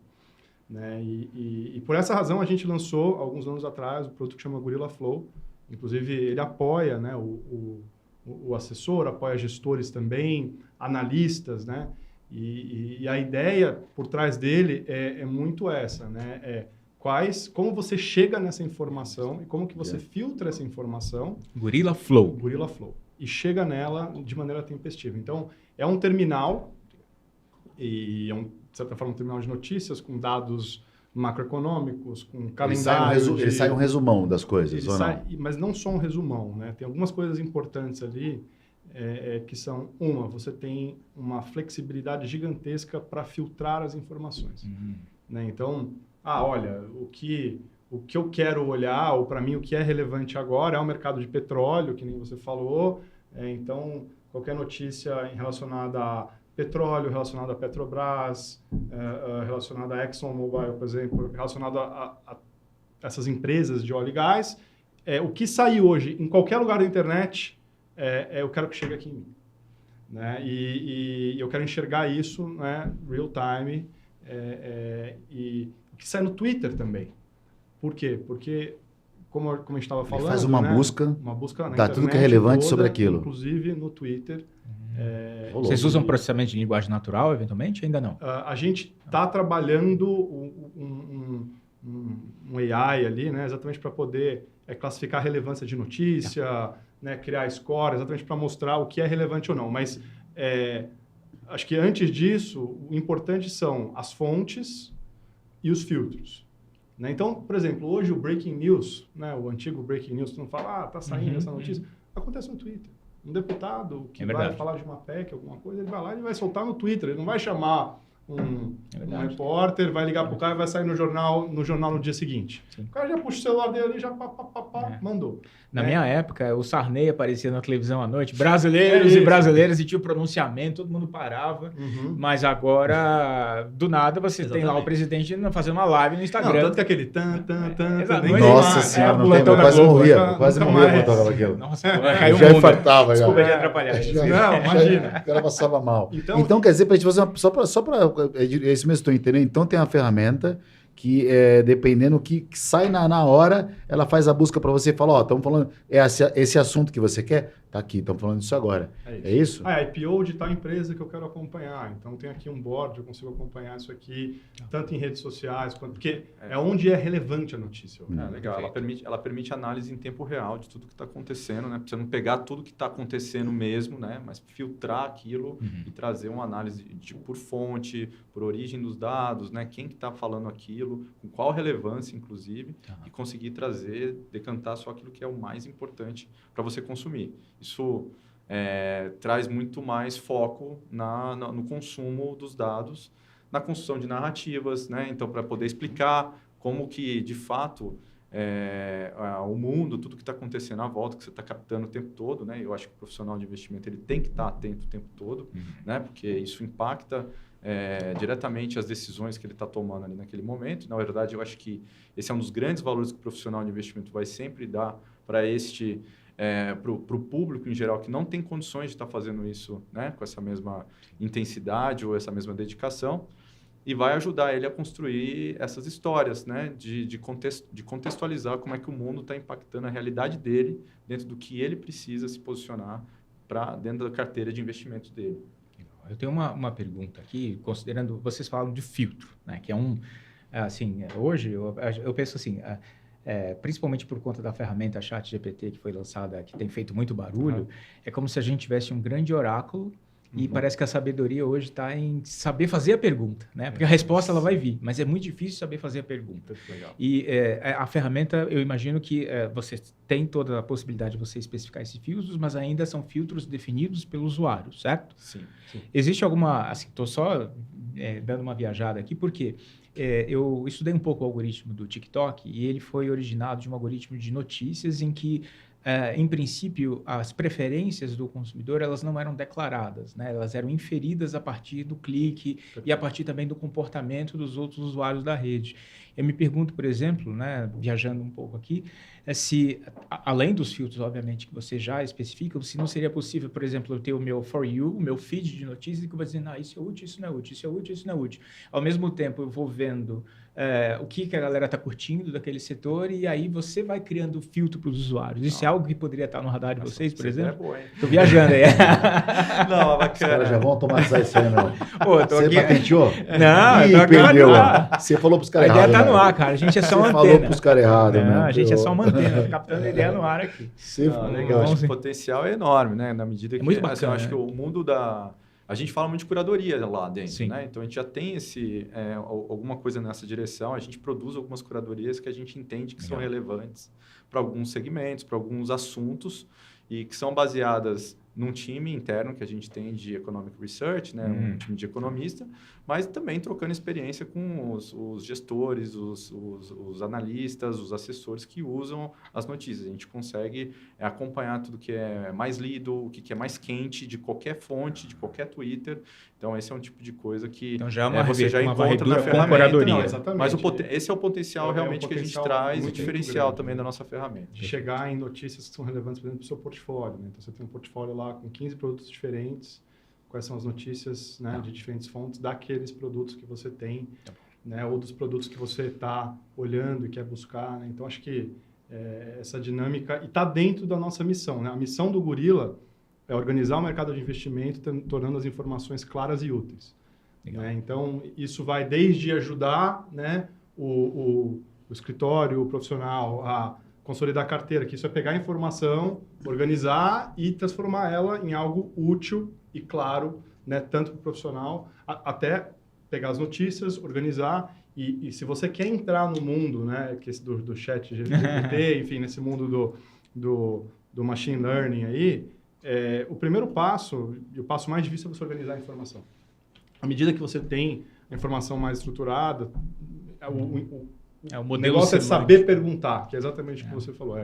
Speaker 4: Né? E por essa razão a gente lançou, alguns anos atrás, o produto que chama Gorilla Flow. Inclusive, ele apoia, né, o assessor, apoia gestores também, analistas, né? E a ideia por trás dele é muito essa, né? Como você chega nessa informação e como que você filtra essa informação.
Speaker 2: Gorilla Flow.
Speaker 4: Gorilla Flow. E chega nela de maneira tempestiva. Então, é um terminal, e é de certa forma um terminal de notícias com dados macroeconômicos, com calendário.
Speaker 3: Ele sai um resumão das coisas, ou não?
Speaker 4: Mas não só um resumão, né? Tem algumas coisas importantes ali, que são, você tem uma flexibilidade gigantesca para filtrar as informações. Né? Então, olha, o que eu quero olhar, ou para mim o que é relevante agora é o mercado de petróleo, que nem você falou. Então, qualquer notícia relacionada a petróleo, relacionada a Petrobras, relacionada a ExxonMobil, por exemplo, relacionada a essas empresas de óleo e gás, o que sair hoje em qualquer lugar da internet, eu quero que chegue aqui em mim. Né? E eu quero enxergar isso, né, real time, e que sai no Twitter também. Por quê? Porque, como a gente estava falando...
Speaker 3: Ele faz uma busca
Speaker 4: na
Speaker 3: dá tudo que é relevante
Speaker 4: toda,
Speaker 3: sobre aquilo.
Speaker 4: Inclusive no Twitter.
Speaker 2: Vocês usam processamento de linguagem natural, eventualmente? Ainda não?
Speaker 4: A gente está trabalhando um AI ali, né, exatamente para poder classificar a relevância de notícia, né, criar score, exatamente para mostrar o que é relevante ou não. Mas acho que antes disso, o importante são as fontes e os filtros. Né? Então, por exemplo, hoje o Breaking News, né, o antigo Breaking News, tu não fala, está saindo essa notícia, acontece no Twitter. Um deputado que vai falar de uma PEC, alguma coisa, ele vai lá e vai soltar no Twitter, ele não vai chamar um repórter, vai ligar pro cara e vai sair no jornal no dia seguinte. Sim. O cara já puxa o celular dele ali, já mandou.
Speaker 2: Na minha época, o Sarney aparecia na televisão à noite, brasileiros e brasileiras, e tinha o pronunciamento, todo mundo parava. Mas agora, do nada, você tem lá o presidente fazendo uma live no Instagram.
Speaker 4: Não, tanto que aquele
Speaker 3: Nossa senhora, eu quase morria quando eu aquilo.
Speaker 2: Nossa, caiu
Speaker 3: já infartava.
Speaker 2: Desculpa de atrapalhar.
Speaker 4: Não, imagina.
Speaker 3: O cara passava mal. Então quer dizer, para a gente fazer só para é isso mesmo, estou entendendo. Então tem uma ferramenta que, dependendo do que sai na hora, ela faz a busca para você e fala, estamos falando, esse assunto que você quer? Tá aqui, estamos falando disso agora. É isso?
Speaker 4: IPO de tal empresa que eu quero acompanhar. Então tem aqui um board, eu consigo acompanhar isso aqui, tanto em redes sociais, porque é onde é relevante a notícia.
Speaker 5: Legal, ela permite análise em tempo real de tudo que está acontecendo, né? Pra você não pegar tudo que está acontecendo mesmo, né? Mas filtrar aquilo e trazer uma análise por fonte, por origem dos dados, né? Quem que está falando aquilo, com qual relevância, inclusive, e conseguir decantar só aquilo que é o mais importante para você consumir. Isso traz muito mais foco no consumo dos dados, na construção de narrativas, né? Então, para poder explicar como que, de fato, o mundo, tudo que está acontecendo à volta, que você está captando o tempo todo, né? Eu acho que o profissional de investimento ele tem que estar atento o tempo todo, né? Porque isso impacta diretamente as decisões que ele está tomando ali naquele momento. Na verdade, eu acho que esse é um dos grandes valores que o profissional de investimento vai sempre dar para para o público em geral que não tem condições de estar fazendo isso, né, com essa mesma intensidade ou essa mesma dedicação, e vai ajudar ele a construir essas histórias, né, de contextualizar como é que o mundo está impactando a realidade dele dentro do que ele precisa se posicionar dentro da carteira de investimentos dele.
Speaker 2: Eu tenho uma pergunta aqui, considerando, vocês falam de filtro, né, que é assim, hoje eu penso assim, principalmente por conta da ferramenta ChatGPT que foi lançada, que tem feito muito barulho, é como se a gente tivesse um grande oráculo e parece que a sabedoria hoje está em saber fazer a pergunta, né? Porque a resposta ela vai vir, mas é muito difícil saber fazer a pergunta.
Speaker 5: Legal.
Speaker 2: E a ferramenta, eu imagino que você tem toda a possibilidade de você especificar esses filtros, mas ainda são filtros definidos pelo usuário, certo?
Speaker 5: Sim.
Speaker 2: Existe alguma... Assim, estou só dando uma viajada aqui, porque eu estudei um pouco o algoritmo do TikTok e ele foi originado de um algoritmo de notícias em que, em princípio, as preferências do consumidor elas não eram declaradas, né? Elas eram inferidas a partir do clique e a partir também do comportamento dos outros usuários da rede. Eu me pergunto, por exemplo, né, viajando um pouco aqui, se, além dos filtros, obviamente, que você já especifica, se não seria possível, por exemplo, eu ter o meu For You, o meu feed de notícias, que eu vou dizendo, isso é útil, isso não é útil, isso é útil, isso não é útil. Ao mesmo tempo, eu vou vendo o que a galera está curtindo daquele setor e aí você vai criando filtro para os usuários. Isso é algo que poderia estar no radar de vocês, por exemplo?
Speaker 5: É boa, hein?
Speaker 2: Tô viajando aí.
Speaker 5: Não,
Speaker 3: Os
Speaker 5: bacana.
Speaker 3: caras já vão automatizar isso aí, não.
Speaker 2: Pô, tô
Speaker 3: Você
Speaker 2: aqui...
Speaker 3: patenteou?
Speaker 2: Não,
Speaker 3: Ih,
Speaker 2: eu tô aqui
Speaker 3: perdeu.
Speaker 2: no ar.
Speaker 3: Você falou pros
Speaker 2: A
Speaker 3: caras
Speaker 2: ideia
Speaker 3: errados.
Speaker 2: tá no
Speaker 3: né?
Speaker 2: ar, cara. A gente é só uma
Speaker 3: Você
Speaker 2: antena.
Speaker 3: falou pros caras errados,
Speaker 2: Não,
Speaker 3: né?
Speaker 2: a gente é só uma antena, captando a ideia no ar aqui.
Speaker 3: Você
Speaker 5: Legal, acho que
Speaker 2: Sim.
Speaker 5: o potencial é enorme, né? Na medida que...
Speaker 2: muito
Speaker 5: assim,
Speaker 2: bacana,
Speaker 5: eu acho que o mundo da... A gente fala muito de curadoria lá dentro,
Speaker 2: Sim.
Speaker 5: né? Então, a gente já tem alguma coisa nessa direção. A gente produz algumas curadorias que a gente entende que são relevantes para alguns segmentos, para alguns assuntos e que são baseadas num time interno que a gente tem de Economic Research, né? Um time de economista, mas também trocando experiência com os gestores, os analistas, os assessores que usam as notícias. A gente consegue acompanhar tudo que é mais lido, o que é mais quente de qualquer fonte, de qualquer Twitter. Então, esse é um tipo de coisa que
Speaker 2: Então, já é uma
Speaker 5: você já
Speaker 2: uma
Speaker 5: encontra
Speaker 2: varredura
Speaker 5: na
Speaker 2: com
Speaker 5: ferramenta.
Speaker 2: curadoria.
Speaker 4: Não, exatamente.
Speaker 5: Mas esse é o potencial
Speaker 4: É um
Speaker 5: realmente que a gente
Speaker 4: potencial
Speaker 5: traz e
Speaker 4: muito
Speaker 5: diferencial
Speaker 4: grande,
Speaker 5: também
Speaker 4: né?
Speaker 5: da nossa ferramenta.
Speaker 4: De chegar em notícias que são relevantes, por exemplo, para o seu portfólio. Né? Então, você tem um portfólio lá com 15 produtos diferentes, quais são as notícias, né, de diferentes fontes daqueles produtos que você tem, né, ou dos produtos que você está olhando e quer buscar. Né? Então, acho que essa dinâmica... E está dentro da nossa missão. Né? A missão do Gorilla é organizar o mercado de investimento, tornando as informações claras e úteis. Né? Então, isso vai desde ajudar, né, o escritório, o profissional a consolidar a carteira, que isso é pegar a informação, organizar e transformar ela em algo útil e claro, né, tanto para o profissional, até pegar as notícias, organizar e se você quer entrar no mundo, né, que esse do chat GPT, enfim, nesse mundo do machine learning aí, o primeiro passo, e o passo mais difícil é você organizar a informação. À medida que você tem a informação mais estruturada, o negócio é saber perguntar, que é exatamente o que você falou.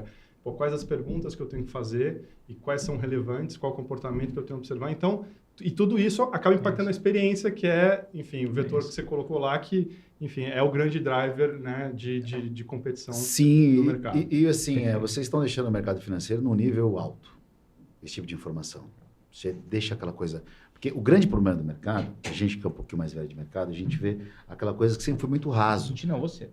Speaker 4: Quais as perguntas que eu tenho que fazer e quais são relevantes, qual o comportamento que eu tenho que observar. Então, e tudo isso acaba impactando a experiência, que é, enfim, o vetor que você colocou lá, que, enfim, é o grande driver, né, de competição do mercado.
Speaker 3: E assim, vocês estão deixando o mercado financeiro num nível alto, esse tipo de informação. Você deixa aquela coisa... Porque o grande problema do mercado, a gente que é um pouquinho mais velho de mercado, a gente vê aquela coisa que sempre foi muito raso.
Speaker 2: Gente, não, você.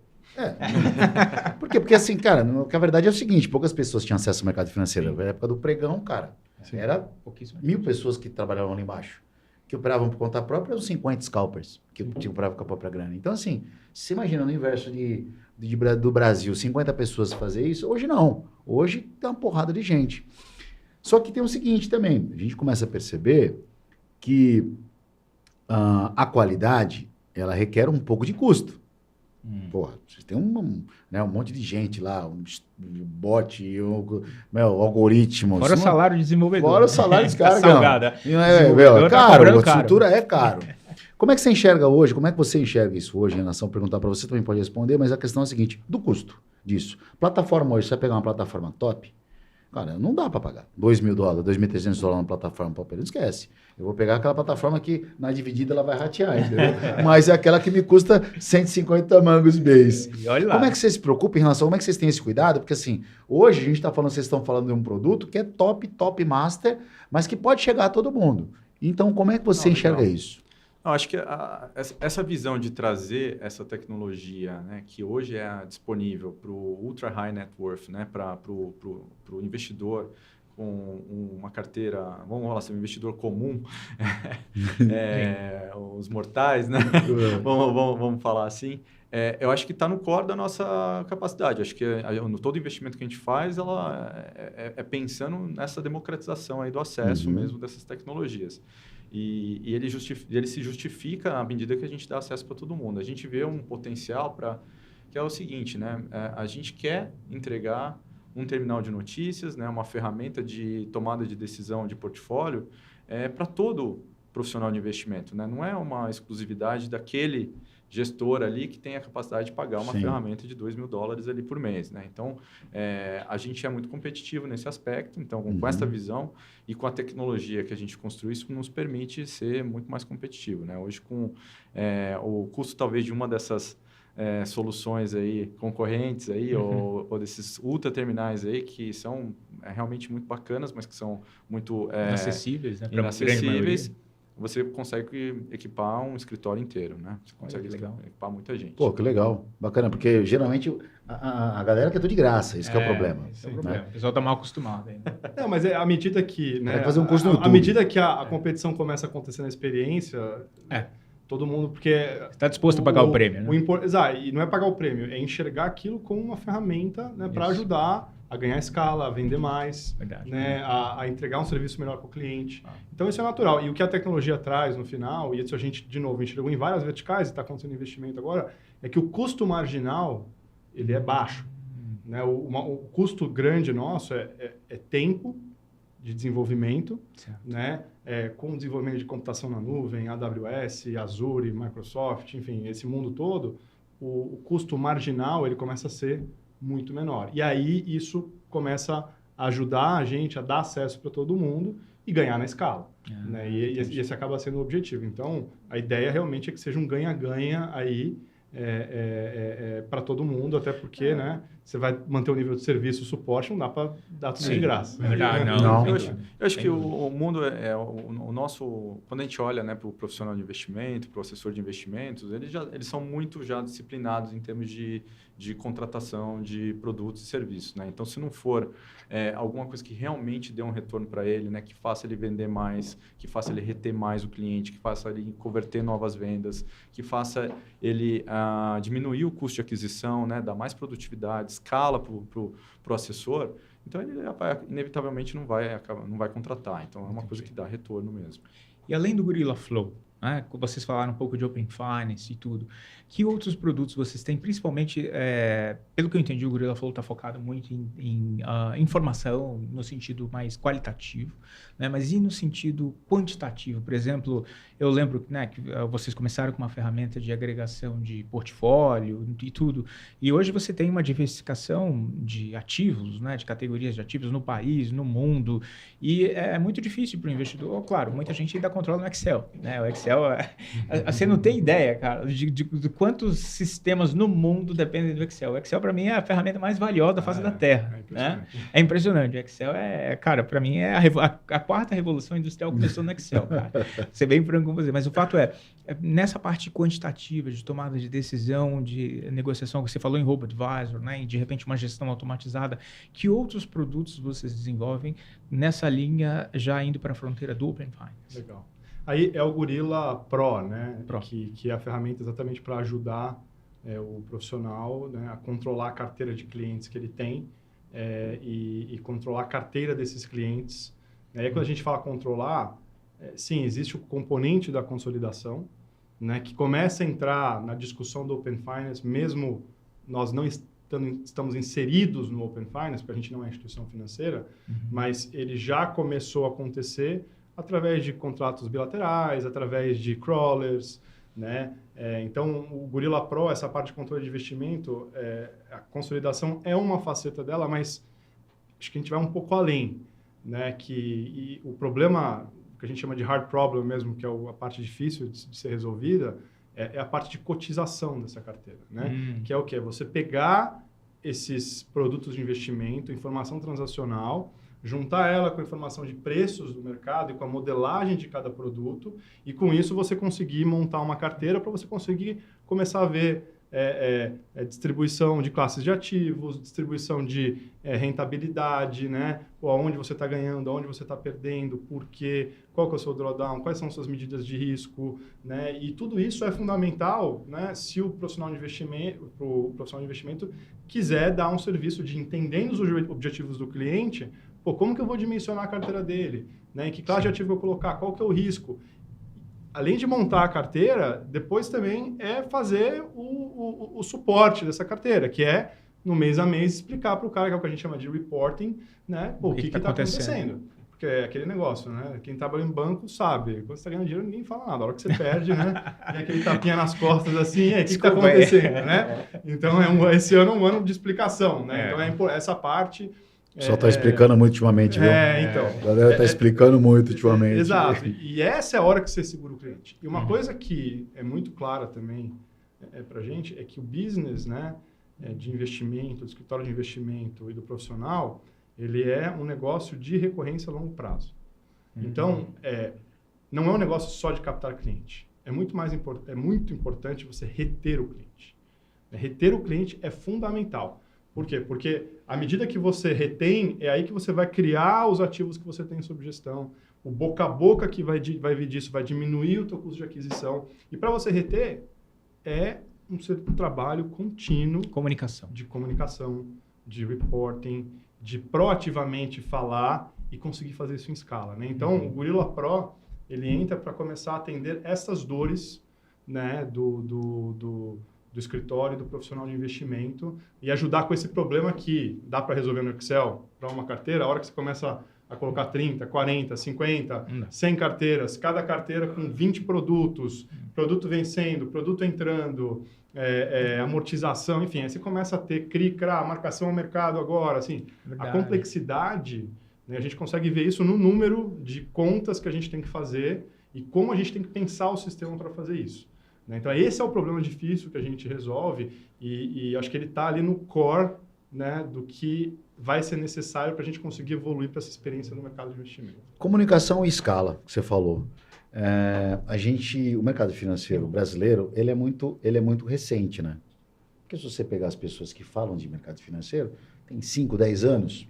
Speaker 3: Por quê? Porque assim, cara, a verdade é o seguinte, poucas pessoas tinham acesso ao mercado financeiro. Na época do pregão, cara, era 1.000 pessoas que trabalhavam lá embaixo, que operavam por conta própria, eram 50 scalpers, que operavam com a própria grana. Então, assim, você imagina no inverso do Brasil, 50 pessoas fazer isso? Hoje não. Hoje tem uma porrada de gente. Só que tem o seguinte também, a gente começa a perceber que a qualidade, ela requer um pouco de custo. Porra, você tem um monte de gente lá, um bot, algoritmo.
Speaker 2: Fora o salário de desenvolvedor.
Speaker 3: Fora o salário dos caras.
Speaker 2: Salgada.
Speaker 3: Caro, a estrutura é caro. Como é que você enxerga hoje? Como é que você enxerga isso hoje em relação a perguntar para você, também pode responder, mas a questão é a seguinte, do custo disso. Plataforma hoje, você vai pegar uma plataforma top, cara, não dá para pagar $2.000, $2.300 na plataforma para operar, não esquece. Eu vou pegar aquela plataforma que na dividida ela vai ratear, entendeu? Mas é aquela que me custa 150 mangos mês.
Speaker 2: E olha lá.
Speaker 3: Como é que vocês se preocupam em relação, como é que vocês têm esse cuidado? Porque assim, hoje a gente está falando, vocês estão falando de um produto que é top master, mas que pode chegar a todo mundo. Então, como é que você enxerga isso?
Speaker 5: Eu acho que essa visão de trazer essa tecnologia, né, que hoje é disponível para o ultra high net worth, né, para o investidor com uma carteira, vamos falar assim, um investidor comum, os mortais, né? vamos falar assim. Eu acho que está no core da nossa capacidade. Acho que todo investimento que a gente faz ela é pensando nessa democratização aí do acesso mesmo dessas tecnologias. E ele se justifica à medida que a gente dá acesso para todo mundo. A gente vê um potencial que é o seguinte, né? A gente quer entregar um terminal de notícias, né? Uma ferramenta de tomada de decisão de portfólio para todo profissional de investimento, né? Não é uma exclusividade daquele gestor ali que tem a capacidade de pagar uma ferramenta de $2.000 ali por mês, né? Então, a gente é muito competitivo nesse aspecto. Então, com essa visão e com a tecnologia que a gente construiu, isso nos permite ser muito mais competitivo, né? Hoje, com o custo talvez de uma dessas soluções aí concorrentes aí, ou desses ultra terminais aí que são realmente muito bacanas, mas que são muito
Speaker 2: inacessíveis, né?
Speaker 5: Inacessíveis. Você consegue equipar um escritório inteiro, né? Você consegue equipar muita gente.
Speaker 3: Pô, que legal. Bacana, porque geralmente a galera quer tudo de graça, isso que é o problema.
Speaker 2: Esse é o problema. O pessoal tá mal acostumado ainda.
Speaker 4: Não, mas à medida que... Né,
Speaker 3: fazer um curso no YouTube.
Speaker 4: À medida que a competição começa a acontecer na experiência... Todo mundo, porque...
Speaker 2: Está disposto a pagar o prêmio, né?
Speaker 4: Exato, e não é pagar o prêmio, é enxergar aquilo como uma ferramenta, né, para ajudar a ganhar escala, a vender mais, né, a entregar um serviço melhor para o cliente. Então, isso é natural. E o que a tecnologia traz no final, e isso a gente, de novo, enxergou em várias verticais, e está acontecendo investimento agora, é que o custo marginal, ele é baixo. Né? O custo grande nosso é tempo de desenvolvimento, né? Com desenvolvimento de computação na nuvem, AWS, Azure, Microsoft, enfim, esse mundo todo, o custo marginal ele começa a ser muito menor. E aí isso começa a ajudar a gente a dar acesso para todo mundo e ganhar na escala. Né? E esse acaba sendo o objetivo. Então, a ideia realmente é que seja um ganha-ganha aí para todo mundo, até porque né, você vai manter o nível de serviço, o suporte, não dá para dar tudo de graça.
Speaker 2: Não.
Speaker 5: Eu acho que o mundo o nosso... Quando a gente olha, né, para o profissional de investimento, para o assessor de investimentos, eles são muito já disciplinados em termos de contratação de produtos e serviços. Né? Então, se não for alguma coisa que realmente dê um retorno para ele, né, que faça ele vender mais, que faça ele reter mais o cliente, que faça ele converter novas vendas, que faça ele diminuir o custo de aquisição, né, dar mais produtividade, escala para o assessor, então ele inevitavelmente não vai contratar. Então, é uma coisa que dá retorno mesmo.
Speaker 2: E além do Gorilla Flow, né, vocês falaram um pouco de Open Finance e tudo, que outros produtos vocês têm? Principalmente, pelo que eu entendi, o Gorilla Flow está focado muito em informação no sentido mais qualitativo, né? Mas e no sentido quantitativo? Por exemplo, eu lembro, né, que vocês começaram com uma ferramenta de agregação de portfólio e tudo, e hoje você tem uma diversificação de ativos, né, de categorias de ativos no país, no mundo, e é muito difícil para o investidor. Claro, muita gente ainda controla no Excel, né? O Excel, você não tem ideia, cara, de quantos sistemas no mundo dependem do Excel. O Excel, para mim, é a ferramenta mais valiosa da face da Terra. É impressionante. O Excel cara, para mim, é a quarta revolução industrial começou no Excel, cara. Ser bem franco com você. Mas o fato nessa parte quantitativa de tomada de decisão, de negociação, que você falou em Robo-Advisor, né? E de repente uma gestão automatizada, que outros produtos vocês desenvolvem nessa linha já indo para a fronteira do Open Finance?
Speaker 4: Legal. Aí é o Gorilla Pro, né? Que é a ferramenta exatamente para ajudar o profissional, né, a controlar a carteira de clientes que ele tem e controlar a carteira desses clientes. E aí, quando a gente fala controlar, sim, existe o componente da consolidação, né, que começa a entrar na discussão do Open Finance, mesmo nós não estamos inseridos no Open Finance, porque a gente não é instituição financeira, mas ele já começou a acontecer através de contratos bilaterais, através de crawlers, né? Então, o Gorilla Pro, essa parte de controle de investimento, a consolidação é uma faceta dela, mas acho que a gente vai um pouco além, né? E o problema, que a gente chama de hard problem mesmo, que é a parte difícil de ser resolvida, é a parte de cotização dessa carteira, né? Que é o quê? Você pegar esses produtos de investimento, informação transacional, juntar ela com a informação de preços do mercado e com a modelagem de cada produto, e com isso você conseguir montar uma carteira para você conseguir começar a ver distribuição de classes de ativos, distribuição de rentabilidade, né? Aonde você está ganhando, aonde você está perdendo, por quê, qual que é o seu drawdown, quais são suas medidas de risco, né? E tudo isso é fundamental, né? Se o profissional de investimento quiser dar um serviço de entendendo os objetivos do cliente. Como que eu vou dimensionar a carteira dele? Né? Em que classe de ativo eu vou colocar? Qual que é o risco? Além de montar a carteira, depois também fazer o suporte dessa carteira, que no mês a mês, explicar para o cara, que é o que a gente chama de reporting, né? O que está acontecendo. Porque é aquele negócio, né? Quem trabalha em banco sabe. Quando você está ganhando dinheiro, ninguém fala nada. A hora que você perde, né? Tem aquele tapinha nas costas assim, o que está acontecendo, né? Então, esse ano é um ano de explicação, né? Então, essa parte...
Speaker 3: O pessoal está explicando muito ultimamente, viu?
Speaker 4: Então.
Speaker 3: A galera está explicando muito ultimamente.
Speaker 4: Exato. E essa é a hora que você segura o cliente. E uma coisa que é muito clara também, para a gente é que o business, né, de investimento, do escritório de investimento e do profissional, ele é um negócio de recorrência a longo prazo. Então, não é um negócio só de captar cliente. É muito importante você reter o cliente. Reter o cliente é fundamental. Por quê? Porque à medida que você retém, é aí que você vai criar os ativos que você tem sob gestão. O boca a boca que vai vir disso vai diminuir o teu custo de aquisição. E para você reter, é um trabalho contínuo de comunicação, de reporting, de proativamente falar e conseguir fazer isso em escala, né? Então, o Gorilla Pro, ele entra para começar a atender essas dores, né, do escritório, do profissional de investimento e ajudar com esse problema que dá para resolver no Excel para uma carteira. A hora que você começa a colocar 30, 40, 50, 100 carteiras, cada carteira com 20 produtos, produto vencendo, produto entrando, amortização, enfim, aí você começa a ter CRI-CRA, marcação ao mercado agora, assim, a complexidade, né, a gente consegue ver isso no número de contas que a gente tem que fazer e como a gente tem que pensar o sistema para fazer isso. Né? Então, esse é o problema difícil que a gente resolve e acho que ele está ali no core, né, do que vai ser necessário para a gente conseguir evoluir para essa experiência no mercado de investimento.
Speaker 3: Comunicação e escala, que você falou. O mercado financeiro brasileiro, ele é muito recente, né? Porque se você pegar as pessoas que falam de mercado financeiro, tem 5, 10 anos,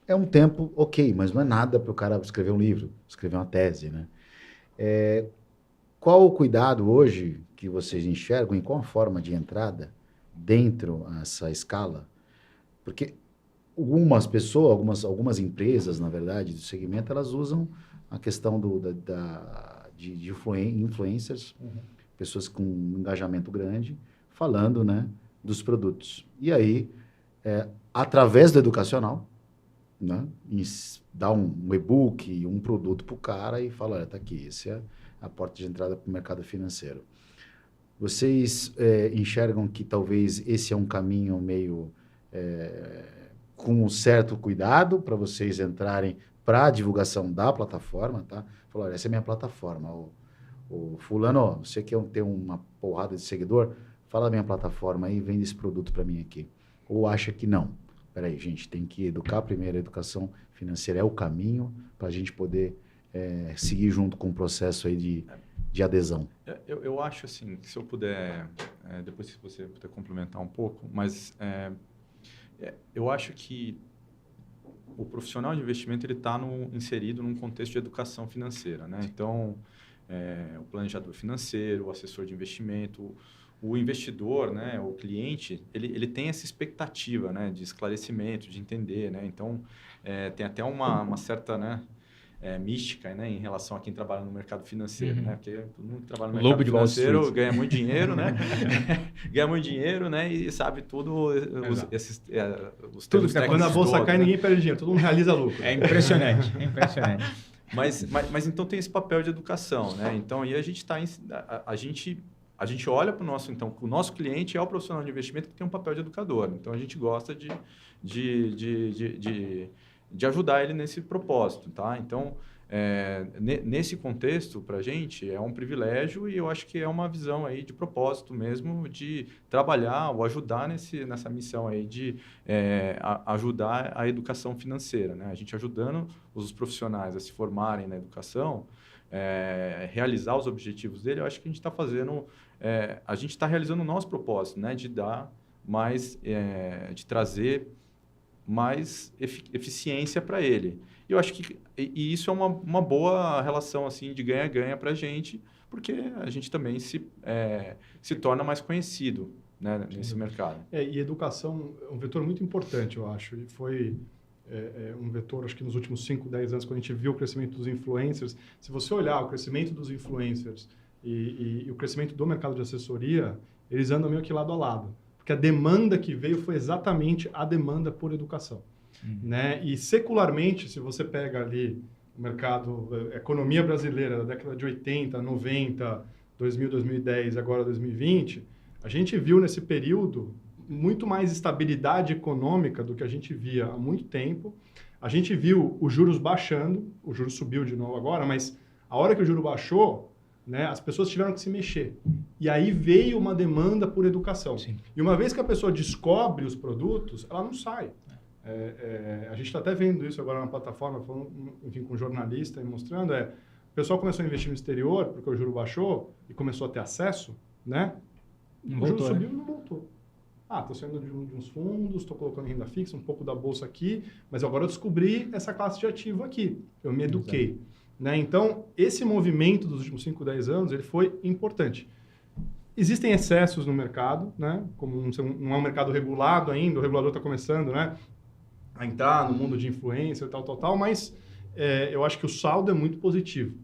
Speaker 3: é um tempo ok, mas não é nada para o cara escrever um livro, escrever uma tese, né? Qual o cuidado hoje que vocês enxergam e qual a forma de entrada dentro dessa escala? Porque algumas empresas, na verdade, do segmento, elas usam a questão de influencers, pessoas com um engajamento grande, falando, né, dos produtos. E aí, através do educacional, né, dá um e-book, um produto para o cara e fala, olha, tá aqui, esse é a porta de entrada para o mercado financeiro. Vocês enxergam que talvez esse é um caminho meio com um certo cuidado para vocês entrarem para a divulgação da plataforma, tá? Falar, olha, essa é a minha plataforma. O fulano, você quer ter uma porrada de seguidor? Fala da minha plataforma aí e vende esse produto para mim aqui. Ou acha que não? Peraí, gente, tem que educar primeiro. A educação financeira é o caminho para a gente poder seguir junto com o processo aí de adesão.
Speaker 5: Eu acho assim, que se eu puder, depois se você puder complementar um pouco, mas eu acho que o profissional de investimento ele está inserido num contexto de educação financeira, né? Então, o planejador financeiro, o assessor de investimento, o investidor, né, o cliente, ele tem essa expectativa, né, de esclarecimento, de entender, né? Então, tem até uma certa, né, mística, né, em relação a quem trabalha no mercado financeiro, né? Porque todo mundo que trabalha no mercado financeiro ganha muito dinheiro, né? Ganha muito dinheiro, né? E sabe tudo, os
Speaker 4: tudo que quando a bolsa cai, ninguém perde dinheiro, todo mundo realiza lucro.
Speaker 2: É impressionante, é impressionante.
Speaker 5: Mas então tem esse papel de educação, né? Então, aí a gente está... A gente olha para o nosso... Então, o nosso cliente é o profissional de investimento que tem um papel de educador. Então, a gente gosta de ajudar ele nesse propósito, tá? Então, nesse contexto, para a gente, é um privilégio e eu acho que é uma visão aí de propósito mesmo de trabalhar ou ajudar nessa missão aí de ajudar a educação financeira, né? A gente ajudando os profissionais a se formarem na educação, realizar os objetivos dele, eu acho que a gente está fazendo... a gente está realizando o nosso propósito, né? De dar mais... de trazer mais eficiência para ele. E eu acho que isso é uma boa relação assim, de ganha-ganha para a gente, porque a gente também se torna mais conhecido, né, nesse mercado.
Speaker 4: E educação é um vetor muito importante, eu acho. E foi um vetor, acho que nos últimos 5, 10 anos, quando a gente viu o crescimento dos influencers, se você olhar o crescimento dos influencers e o crescimento do mercado de assessoria, eles andam meio que lado a lado. Porque a demanda que veio foi exatamente a demanda por educação. Né? E secularmente, se você pega ali o mercado, a economia brasileira da década de 80, 90, 2000, 2010 e agora 2020, a gente viu nesse período muito mais estabilidade econômica do que a gente via há muito tempo. A gente viu os juros baixando, o juro subiu de novo agora, mas a hora que o juro baixou, né, as pessoas tiveram que se mexer. E aí veio uma demanda por educação.
Speaker 2: Sim.
Speaker 4: E uma vez que a pessoa descobre os produtos, ela não sai. A gente está até vendo isso agora na plataforma, falando, enfim, com um jornalista e mostrando, o pessoal começou a investir no exterior, porque o juro baixou e começou a ter acesso, né?
Speaker 2: Não
Speaker 4: o juro
Speaker 2: voltou,
Speaker 4: subiu e não voltou. Estou saindo de uns fundos, estou colocando renda fixa, um pouco da bolsa aqui, mas agora eu descobri essa classe de ativo aqui. Eu me eduquei. Né? Então, esse movimento dos últimos 5, 10 anos, ele foi importante. Existem excessos no mercado, né? Como não é um mercado regulado ainda, o regulador está começando, né, a entrar no mundo de influência e tal, mas eu acho que o saldo é muito positivo.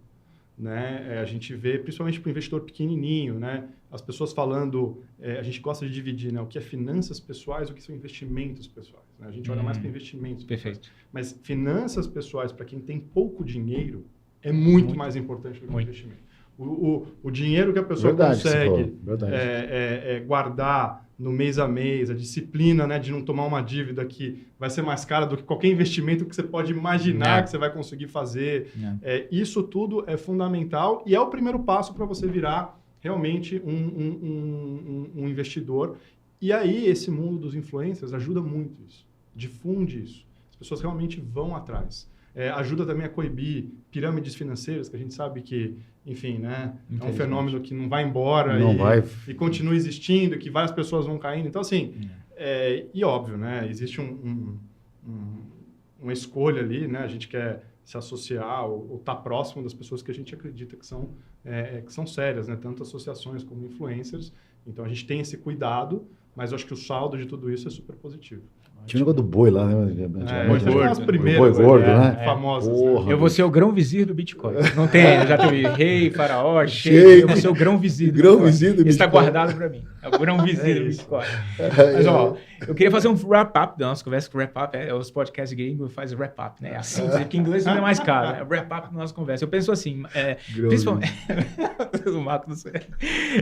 Speaker 4: Né? A gente vê, principalmente para o investidor pequenininho, né? As pessoas falando, a gente gosta de dividir, né? O que é finanças pessoais e o que são investimentos pessoais. Né? A gente olha mais para investimentos.
Speaker 2: Perfeito.
Speaker 4: Pessoais. Mas finanças pessoais, para quem tem pouco dinheiro, é muito mais importante do que o investimento. O dinheiro que a pessoa consegue guardar no mês a mês, a disciplina, né, de não tomar uma dívida que vai ser mais cara do que qualquer investimento que você pode imaginar que você vai conseguir fazer. Isso tudo é fundamental e é o primeiro passo para você virar realmente um investidor. E aí esse mundo dos influencers ajuda muito isso, difunde isso. As pessoas realmente vão atrás. Ajuda também a coibir pirâmides financeiras, que a gente sabe que, enfim, né, é um fenômeno que não vai embora e continua existindo, que várias pessoas vão caindo. Então, assim, e óbvio, né, existe uma escolha ali, né, a gente quer se associar ou estar próximo das pessoas que a gente acredita que são sérias, né, tanto associações como influencers. Então, a gente tem esse cuidado, mas eu acho que o saldo de tudo isso é super positivo.
Speaker 3: Tinha um negócio do boi lá, né?
Speaker 4: As primeiras,
Speaker 3: boi gordo, né?
Speaker 4: Famosas.
Speaker 3: Porra,
Speaker 2: eu vou ser o grão-vizir do Bitcoin. Não tem, já teve rei, faraó, sheik, eu vou ser o grão-vizir do Bitcoin. Isso está guardado para mim. É o grão-vizir do Bitcoin. Mas, ó, eu queria fazer um wrap-up da nossa conversa, que o wrap-up os podcasts gringos fazem wrap-up, né? Assim, porque em inglês ainda é mais caro, né? Wrap-up da nossa conversa. Eu penso assim, principalmente... o Marco, não sei.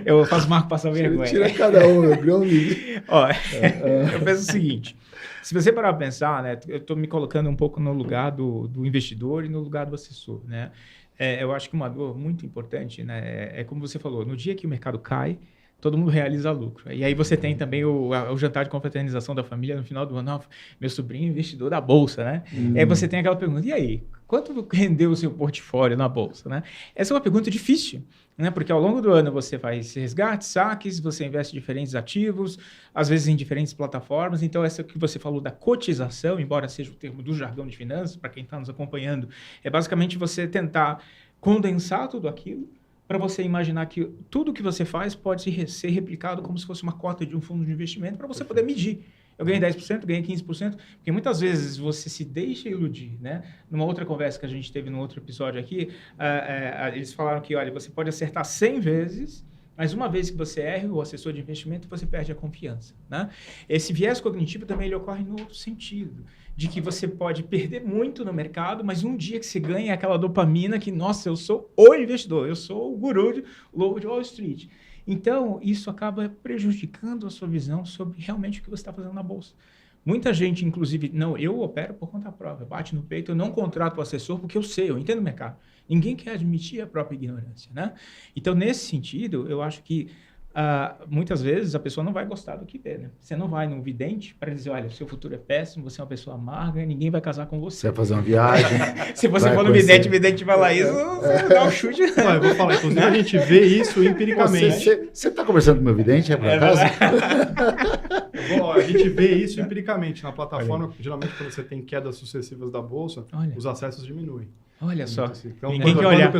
Speaker 2: Eu faço o Marco passar vergonha.
Speaker 3: Tira cada um, meu grão-vizir.
Speaker 2: Ó, eu penso o seguinte... Se você parar para pensar, né, eu estou me colocando um pouco no lugar do investidor e no lugar do assessor, né? Eu acho que uma dor muito importante, né, é como você falou, no dia que o mercado cai, todo mundo realiza lucro. E aí você tem também o jantar de confraternização da família no final do ano. Meu sobrinho é investidor da Bolsa, né? E aí você tem aquela pergunta, e aí? Quanto rendeu o seu portfólio na Bolsa, né? Essa é uma pergunta difícil, né? Porque ao longo do ano você faz resgates, saques, você investe em diferentes ativos, às vezes em diferentes plataformas. Então, essa que você falou da cotização, embora seja o termo do jargão de finanças, para quem está nos acompanhando, é basicamente você tentar condensar tudo aquilo para você imaginar que tudo que você faz pode ser replicado como se fosse uma cota de um fundo de investimento para você poder medir. Eu ganhei 10%, ganhei 15%, porque muitas vezes você se deixa iludir, né? Numa outra conversa que a gente teve num outro episódio aqui, eles falaram que, olha, você pode acertar 100 vezes, mas uma vez que você erra, o assessor de investimento, você perde a confiança, né? Esse viés cognitivo também ele ocorre no outro sentido, de que você pode perder muito no mercado, mas um dia que você ganha aquela dopamina que, nossa, eu sou o investidor, eu sou o guru, o lobo de Wall Street. Então, isso acaba prejudicando a sua visão sobre realmente o que você está fazendo na Bolsa. Muita gente, inclusive, não, eu opero por conta própria, bate no peito, eu não contrato o assessor porque eu sei, eu entendo o mercado. Ninguém quer admitir a própria ignorância, né? Então, nesse sentido, eu acho que muitas vezes a pessoa não vai gostar do que vê, né? Você não vai num vidente para dizer, olha, seu futuro é péssimo, você é uma pessoa amarga, ninguém vai casar com você.
Speaker 3: Você vai fazer uma viagem.
Speaker 2: Se você for no vidente, o vidente vai lá isso, você não dá um chute.
Speaker 4: Não, eu vou falar, inclusive a gente vê isso empiricamente.
Speaker 3: Você está conversando com o meu vidente, por acaso?
Speaker 4: A gente vê isso empiricamente na plataforma, geralmente quando você tem quedas sucessivas da Bolsa, os acessos diminuem.
Speaker 2: Olha só,
Speaker 4: então,
Speaker 2: ninguém quer olhar,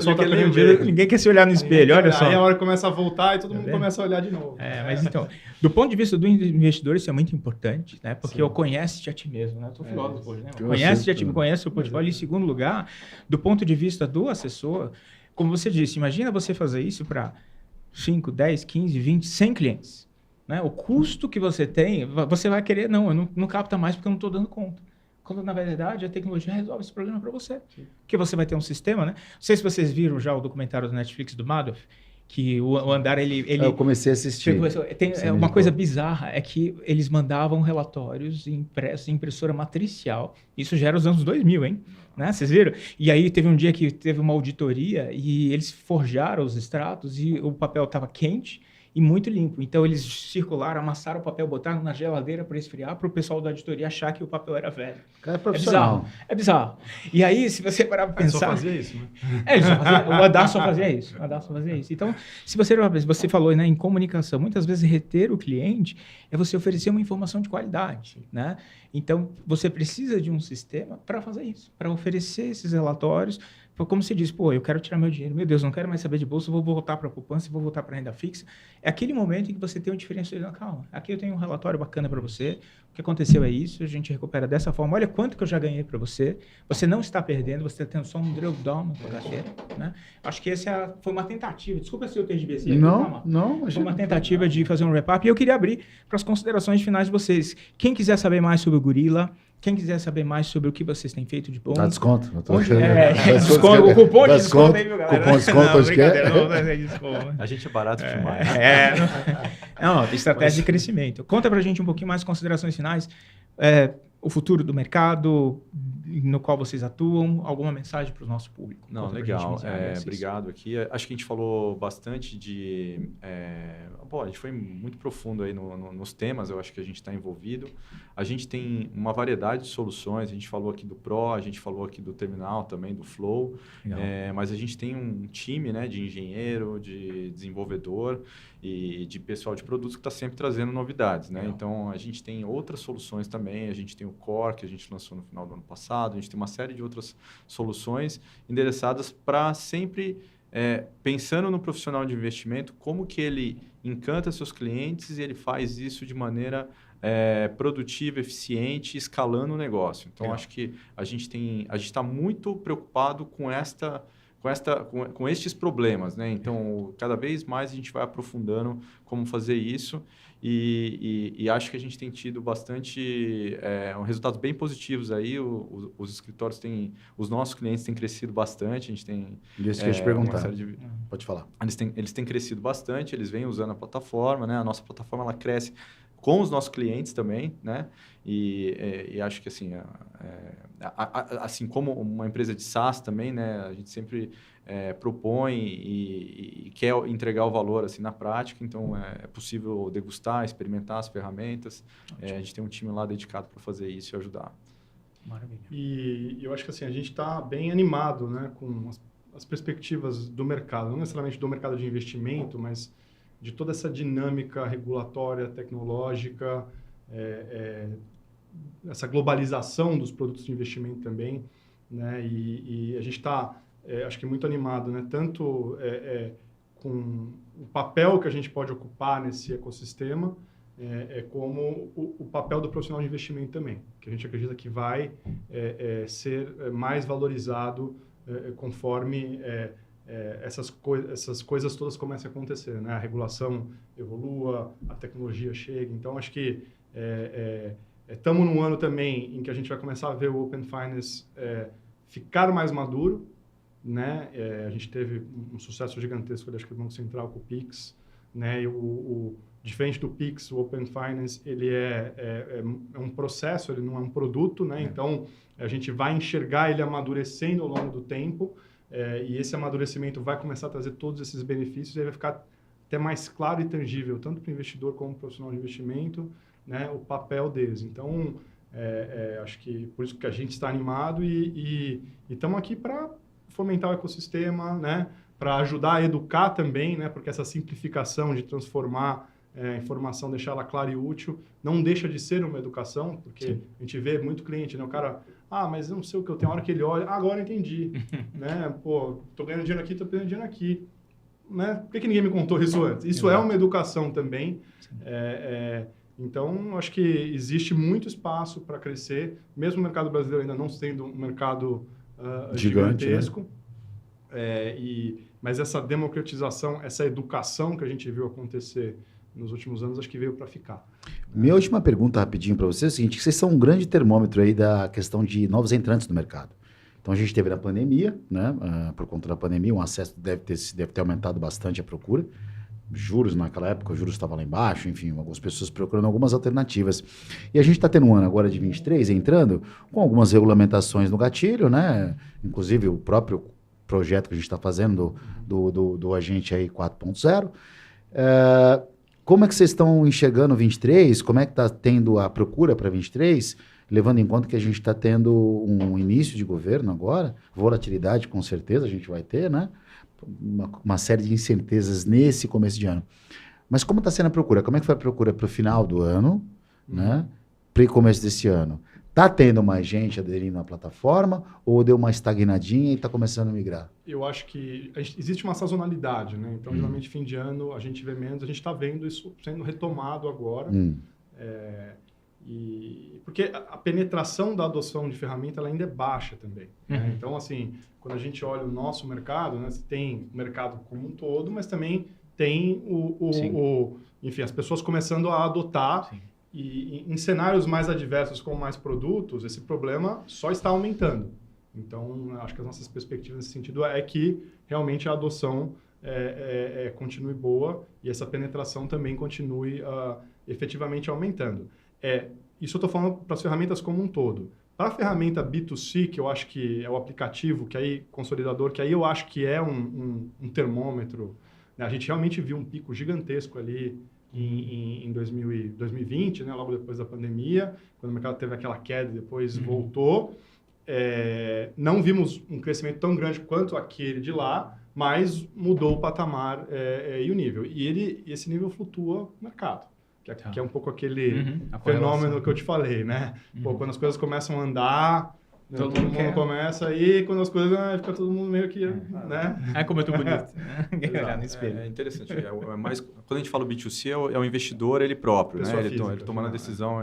Speaker 2: ninguém quer se olhar no espelho, olha só.
Speaker 4: Aí a hora começa a voltar e todo mundo começa a olhar de novo.
Speaker 2: Mas então, do ponto de vista do investidor, isso é muito importante, né? Porque conhece-te a ti mesmo, né? Estou filósofo hoje, né? Conhece-te a ti, conhece o portfólio. Em segundo lugar, do ponto de vista do assessor, como você disse, imagina você fazer isso para 5, 10, 15, 20, 100 clientes. Né? O custo que você tem, você vai querer, eu não capta mais porque eu não estou dando conta. Quando, na verdade, a tecnologia resolve esse problema para você. Sim. Porque você vai ter um sistema, né? Não sei se vocês viram já o documentário do Netflix do Madoff. que o andar, ele
Speaker 3: Eu comecei a assistir.
Speaker 2: Uma coisa bizarra é que eles mandavam relatórios impressos em impressora matricial. Isso já era os anos 2000, hein? Né? Vocês viram? E aí teve um dia que teve uma auditoria e eles forjaram os extratos e o papel estava quente e muito limpo. Então, eles circularam, amassaram o papel, botaram na geladeira para esfriar, para o pessoal da auditoria achar que o papel era velho.
Speaker 3: Cara, é profissional.
Speaker 2: É bizarro. E aí, se você parar para pensar...
Speaker 4: Só fazia isso, né?
Speaker 2: O Adar só fazia isso. Então, se você falou, né, em comunicação, muitas vezes reter o cliente é você oferecer uma informação de qualidade, né? Então, você precisa de um sistema para fazer isso, para oferecer esses relatórios. Como você diz, eu quero tirar meu dinheiro, meu Deus, não quero mais saber de bolsa, vou voltar para a poupança, vou voltar para a renda fixa. É aquele momento em que você tem uma diferença. Calma, aqui eu tenho um relatório bacana para você, o que aconteceu é isso, a gente recupera dessa forma, olha quanto que eu já ganhei para você, você não está perdendo, você está tendo só um drill down na sua carteira, né? Acho que foi uma tentativa, desculpa se eu tergiversei aqui,
Speaker 3: não.
Speaker 2: Foi uma tentativa de fazer um wrap-up e eu queria abrir para as considerações finais de vocês. Quem quiser saber mais sobre o Gorilla, quem quiser saber mais sobre o que vocês têm feito de bom...
Speaker 3: Dá desconto.
Speaker 2: O cupom de desconto aí, viu, galera?
Speaker 3: Cupom de desconto, hoje quer.
Speaker 5: A gente é barato demais.
Speaker 2: Não, estratégia de crescimento. Conta pra gente um pouquinho mais considerações finais. O futuro do mercado no qual vocês atuam, alguma mensagem para o nosso público?
Speaker 5: Não, legal. Obrigado aqui. Acho que a gente falou bastante de... a gente foi muito profundo aí nos temas, eu acho que a gente está envolvido. A gente tem uma variedade de soluções, a gente falou aqui do Pro, a gente falou aqui do Terminal também, do Flow, mas a gente tem um time, né, de engenheiro, de desenvolvedor e de pessoal de produtos que está sempre trazendo novidades, né? Então, a gente tem outras soluções também, a gente tem o Core, que a gente lançou no final do ano passado, a gente tem uma série de outras soluções endereçadas para sempre... pensando no profissional de investimento, como que ele encanta seus clientes e ele faz isso de maneira produtiva, eficiente, escalando o negócio. Então, acho que a gente está muito preocupado com estes problemas, né? Então, cada vez mais a gente vai aprofundando como fazer isso e acho que a gente tem tido bastante resultados bem positivos aí. Os escritórios os nossos clientes têm crescido bastante. A gente tem
Speaker 3: isso que eu te perguntar. Pode falar.
Speaker 5: Eles têm crescido bastante. Eles vêm usando a plataforma, né? A nossa plataforma ela cresce com os nossos clientes também, né? E acho que assim, assim como uma empresa de SaaS também, né? A gente sempre propõe e quer entregar o valor assim na prática, então é possível degustar, experimentar as ferramentas. A gente tem um time lá dedicado para fazer isso e ajudar.
Speaker 2: Maravilha.
Speaker 4: E eu acho que assim, a gente está bem animado, né, com as perspectivas do mercado, não necessariamente do mercado de investimento, mas de toda essa dinâmica regulatória, tecnológica, essa globalização dos produtos de investimento também, né? E a gente está, acho que muito animado, né? Tanto com o papel que a gente pode ocupar nesse ecossistema, como o papel do profissional de investimento também, que a gente acredita que vai ser mais valorizado conforme essas coisas todas comecem a acontecer, né? A regulação evolua, a tecnologia chega. Então, acho que estamos num ano também em que a gente vai começar a ver o Open Finance ficar mais maduro, né? A gente teve um sucesso gigantesco, acho que o Banco Central com o Pix, né? E diferente do Pix, o Open Finance ele é um processo, ele não é um produto, né? Então, a gente vai enxergar ele amadurecendo ao longo do tempo. E esse amadurecimento vai começar a trazer todos esses benefícios e vai ficar até mais claro e tangível, tanto para o investidor como para o profissional de investimento, né, o papel deles. Então, acho que por isso que a gente está animado e estamos aqui para fomentar o ecossistema, né, para ajudar a educar também, né, porque essa simplificação de transformar a informação, deixar ela clara e útil, não deixa de ser uma educação, porque Sim. a gente vê muito cliente, né, o cara... mas eu não sei o que eu tenho. A hora que ele olha, agora eu entendi. Né? Pô, tô ganhando dinheiro aqui, tô perdendo dinheiro aqui. Né? Por que ninguém me contou isso antes? Isso é uma educação também. Então, acho que existe muito espaço para crescer, mesmo o mercado brasileiro ainda não sendo um mercado gigantesco. Né? Mas essa democratização, essa educação que a gente viu acontecer nos últimos anos, acho que veio para ficar.
Speaker 3: Minha última pergunta rapidinho para vocês é o seguinte, que vocês são um grande termômetro aí da questão de novos entrantes no mercado. Então, a gente teve na pandemia, né? Por conta da pandemia, o acesso deve ter aumentado bastante a procura. Juros naquela época, o juros estava lá embaixo, enfim, algumas pessoas procurando algumas alternativas. E a gente está tendo um ano agora de 23, entrando com algumas regulamentações no gatilho, né? Inclusive o próprio projeto que a gente está fazendo do agente aí 4.0. Como é que vocês estão enxergando 23? Como é que está tendo a procura para 23? Levando em conta que a gente está tendo um início de governo agora, volatilidade com certeza a gente vai ter, né? Uma série de incertezas nesse começo de ano. Mas como está sendo a procura? Como é que foi a procura para o final do ano, né? Para o começo desse ano? Está tendo mais gente aderindo à plataforma ou deu uma estagnadinha e está começando a migrar?
Speaker 4: Eu acho que existe uma sazonalidade, né? Então, geralmente, fim de ano, a gente vê menos. A gente está vendo isso sendo retomado agora. Porque a penetração da adoção de ferramenta ela ainda é baixa também. Né? Então, assim, quando a gente olha o nosso mercado, né, você tem o mercado como um todo, mas também tem enfim, as pessoas começando a adotar. Sim. E em cenários mais adversos com mais produtos, esse problema só está aumentando. Então, acho que as nossas perspectivas nesse sentido é que realmente a adoção continue boa e essa penetração também continue efetivamente aumentando. Isso eu estou falando para as ferramentas como um todo. Para a ferramenta B2C, que eu acho que é o aplicativo, que aí, consolidador, que aí eu acho que é um termômetro, né? A gente realmente viu um pico gigantesco ali em 2020, né? Logo depois da pandemia, quando o mercado teve aquela queda e depois voltou. Não vimos um crescimento tão grande quanto aquele de lá, mas mudou o patamar e o nível. E esse nível flutua no mercado. Que é um pouco aquele fenômeno que eu te falei, né? Pô, quando as coisas começam a andar, todo mundo começa aí, quando as coisas fica todo mundo meio que, né?
Speaker 2: Como eu tô bonito. Olhar no espelho.
Speaker 5: É interessante. Mais, quando a gente fala B2C, é o investidor ele próprio, né? Ele tomando a decisão,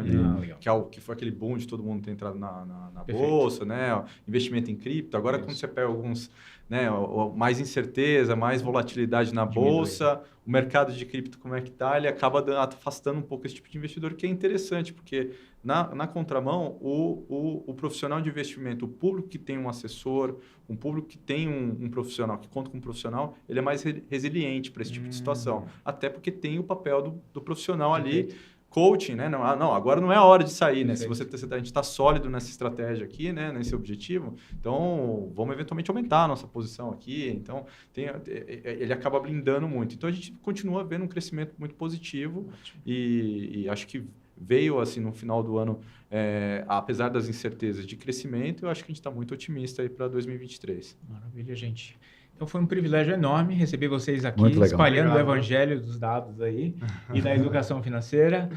Speaker 5: que foi aquele boom de todo mundo ter entrado na bolsa, né? Investimento em cripto. Agora, quando você pega alguns, né? Mais incerteza, mais volatilidade na bolsa, o mercado de cripto como é que está, ele acaba afastando um pouco esse tipo de investidor, que é interessante, porque na contramão, o profissional de investimento, o público que tem um assessor, um público que tem um profissional, que conta com um profissional, ele é mais resiliente para esse tipo de situação. Até porque tem o papel do profissional ali, coaching, né? Não, agora não é a hora de sair, né? Se a gente está sólido nessa estratégia aqui, né? Nesse objetivo, então vamos eventualmente aumentar a nossa posição aqui. Então, ele acaba blindando muito. Então, a gente continua vendo um crescimento muito positivo e acho que veio, assim, no final do ano, apesar das incertezas de crescimento, eu acho que a gente está muito otimista aí para 2023.
Speaker 2: Maravilha, gente. Então, foi um privilégio enorme receber vocês aqui,
Speaker 3: Obrigado.
Speaker 2: espalhando o evangelho dos dados aí e da educação financeira.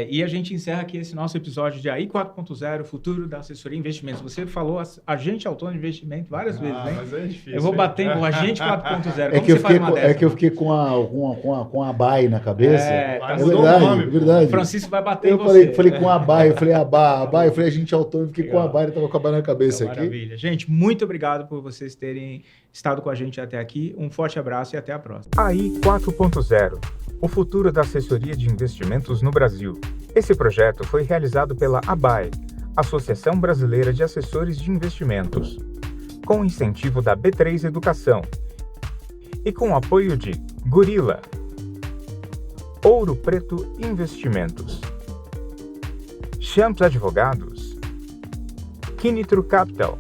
Speaker 2: E a gente encerra aqui esse nosso episódio de AI 4.0, futuro da assessoria e investimentos. Você falou agente autônomo de investimento várias vezes, né?
Speaker 4: Mas é difícil.
Speaker 2: Eu vou bater com o agente 4.0.
Speaker 3: É que eu fiquei com a BAE na cabeça. É verdade.
Speaker 2: O Francisco vai bater
Speaker 3: em
Speaker 2: você.
Speaker 3: Falei com a BAE, eu falei a BAE, eu falei agente autônomo, fiquei com a BAE, estava com a BAE na cabeça aqui.
Speaker 2: Maravilha. Gente, muito obrigado por vocês terem estado com a gente até aqui. Um forte abraço e até a próxima.
Speaker 1: AI 4.0, o futuro da assessoria de investimentos no Brasil. Esse projeto foi realizado pela ABAE, Associação Brasileira de Assessores de Investimentos, com incentivo da B3 Educação e com apoio de Gorilla, Ouro Preto Investimentos, Champs Advogados, Kinitro Capital,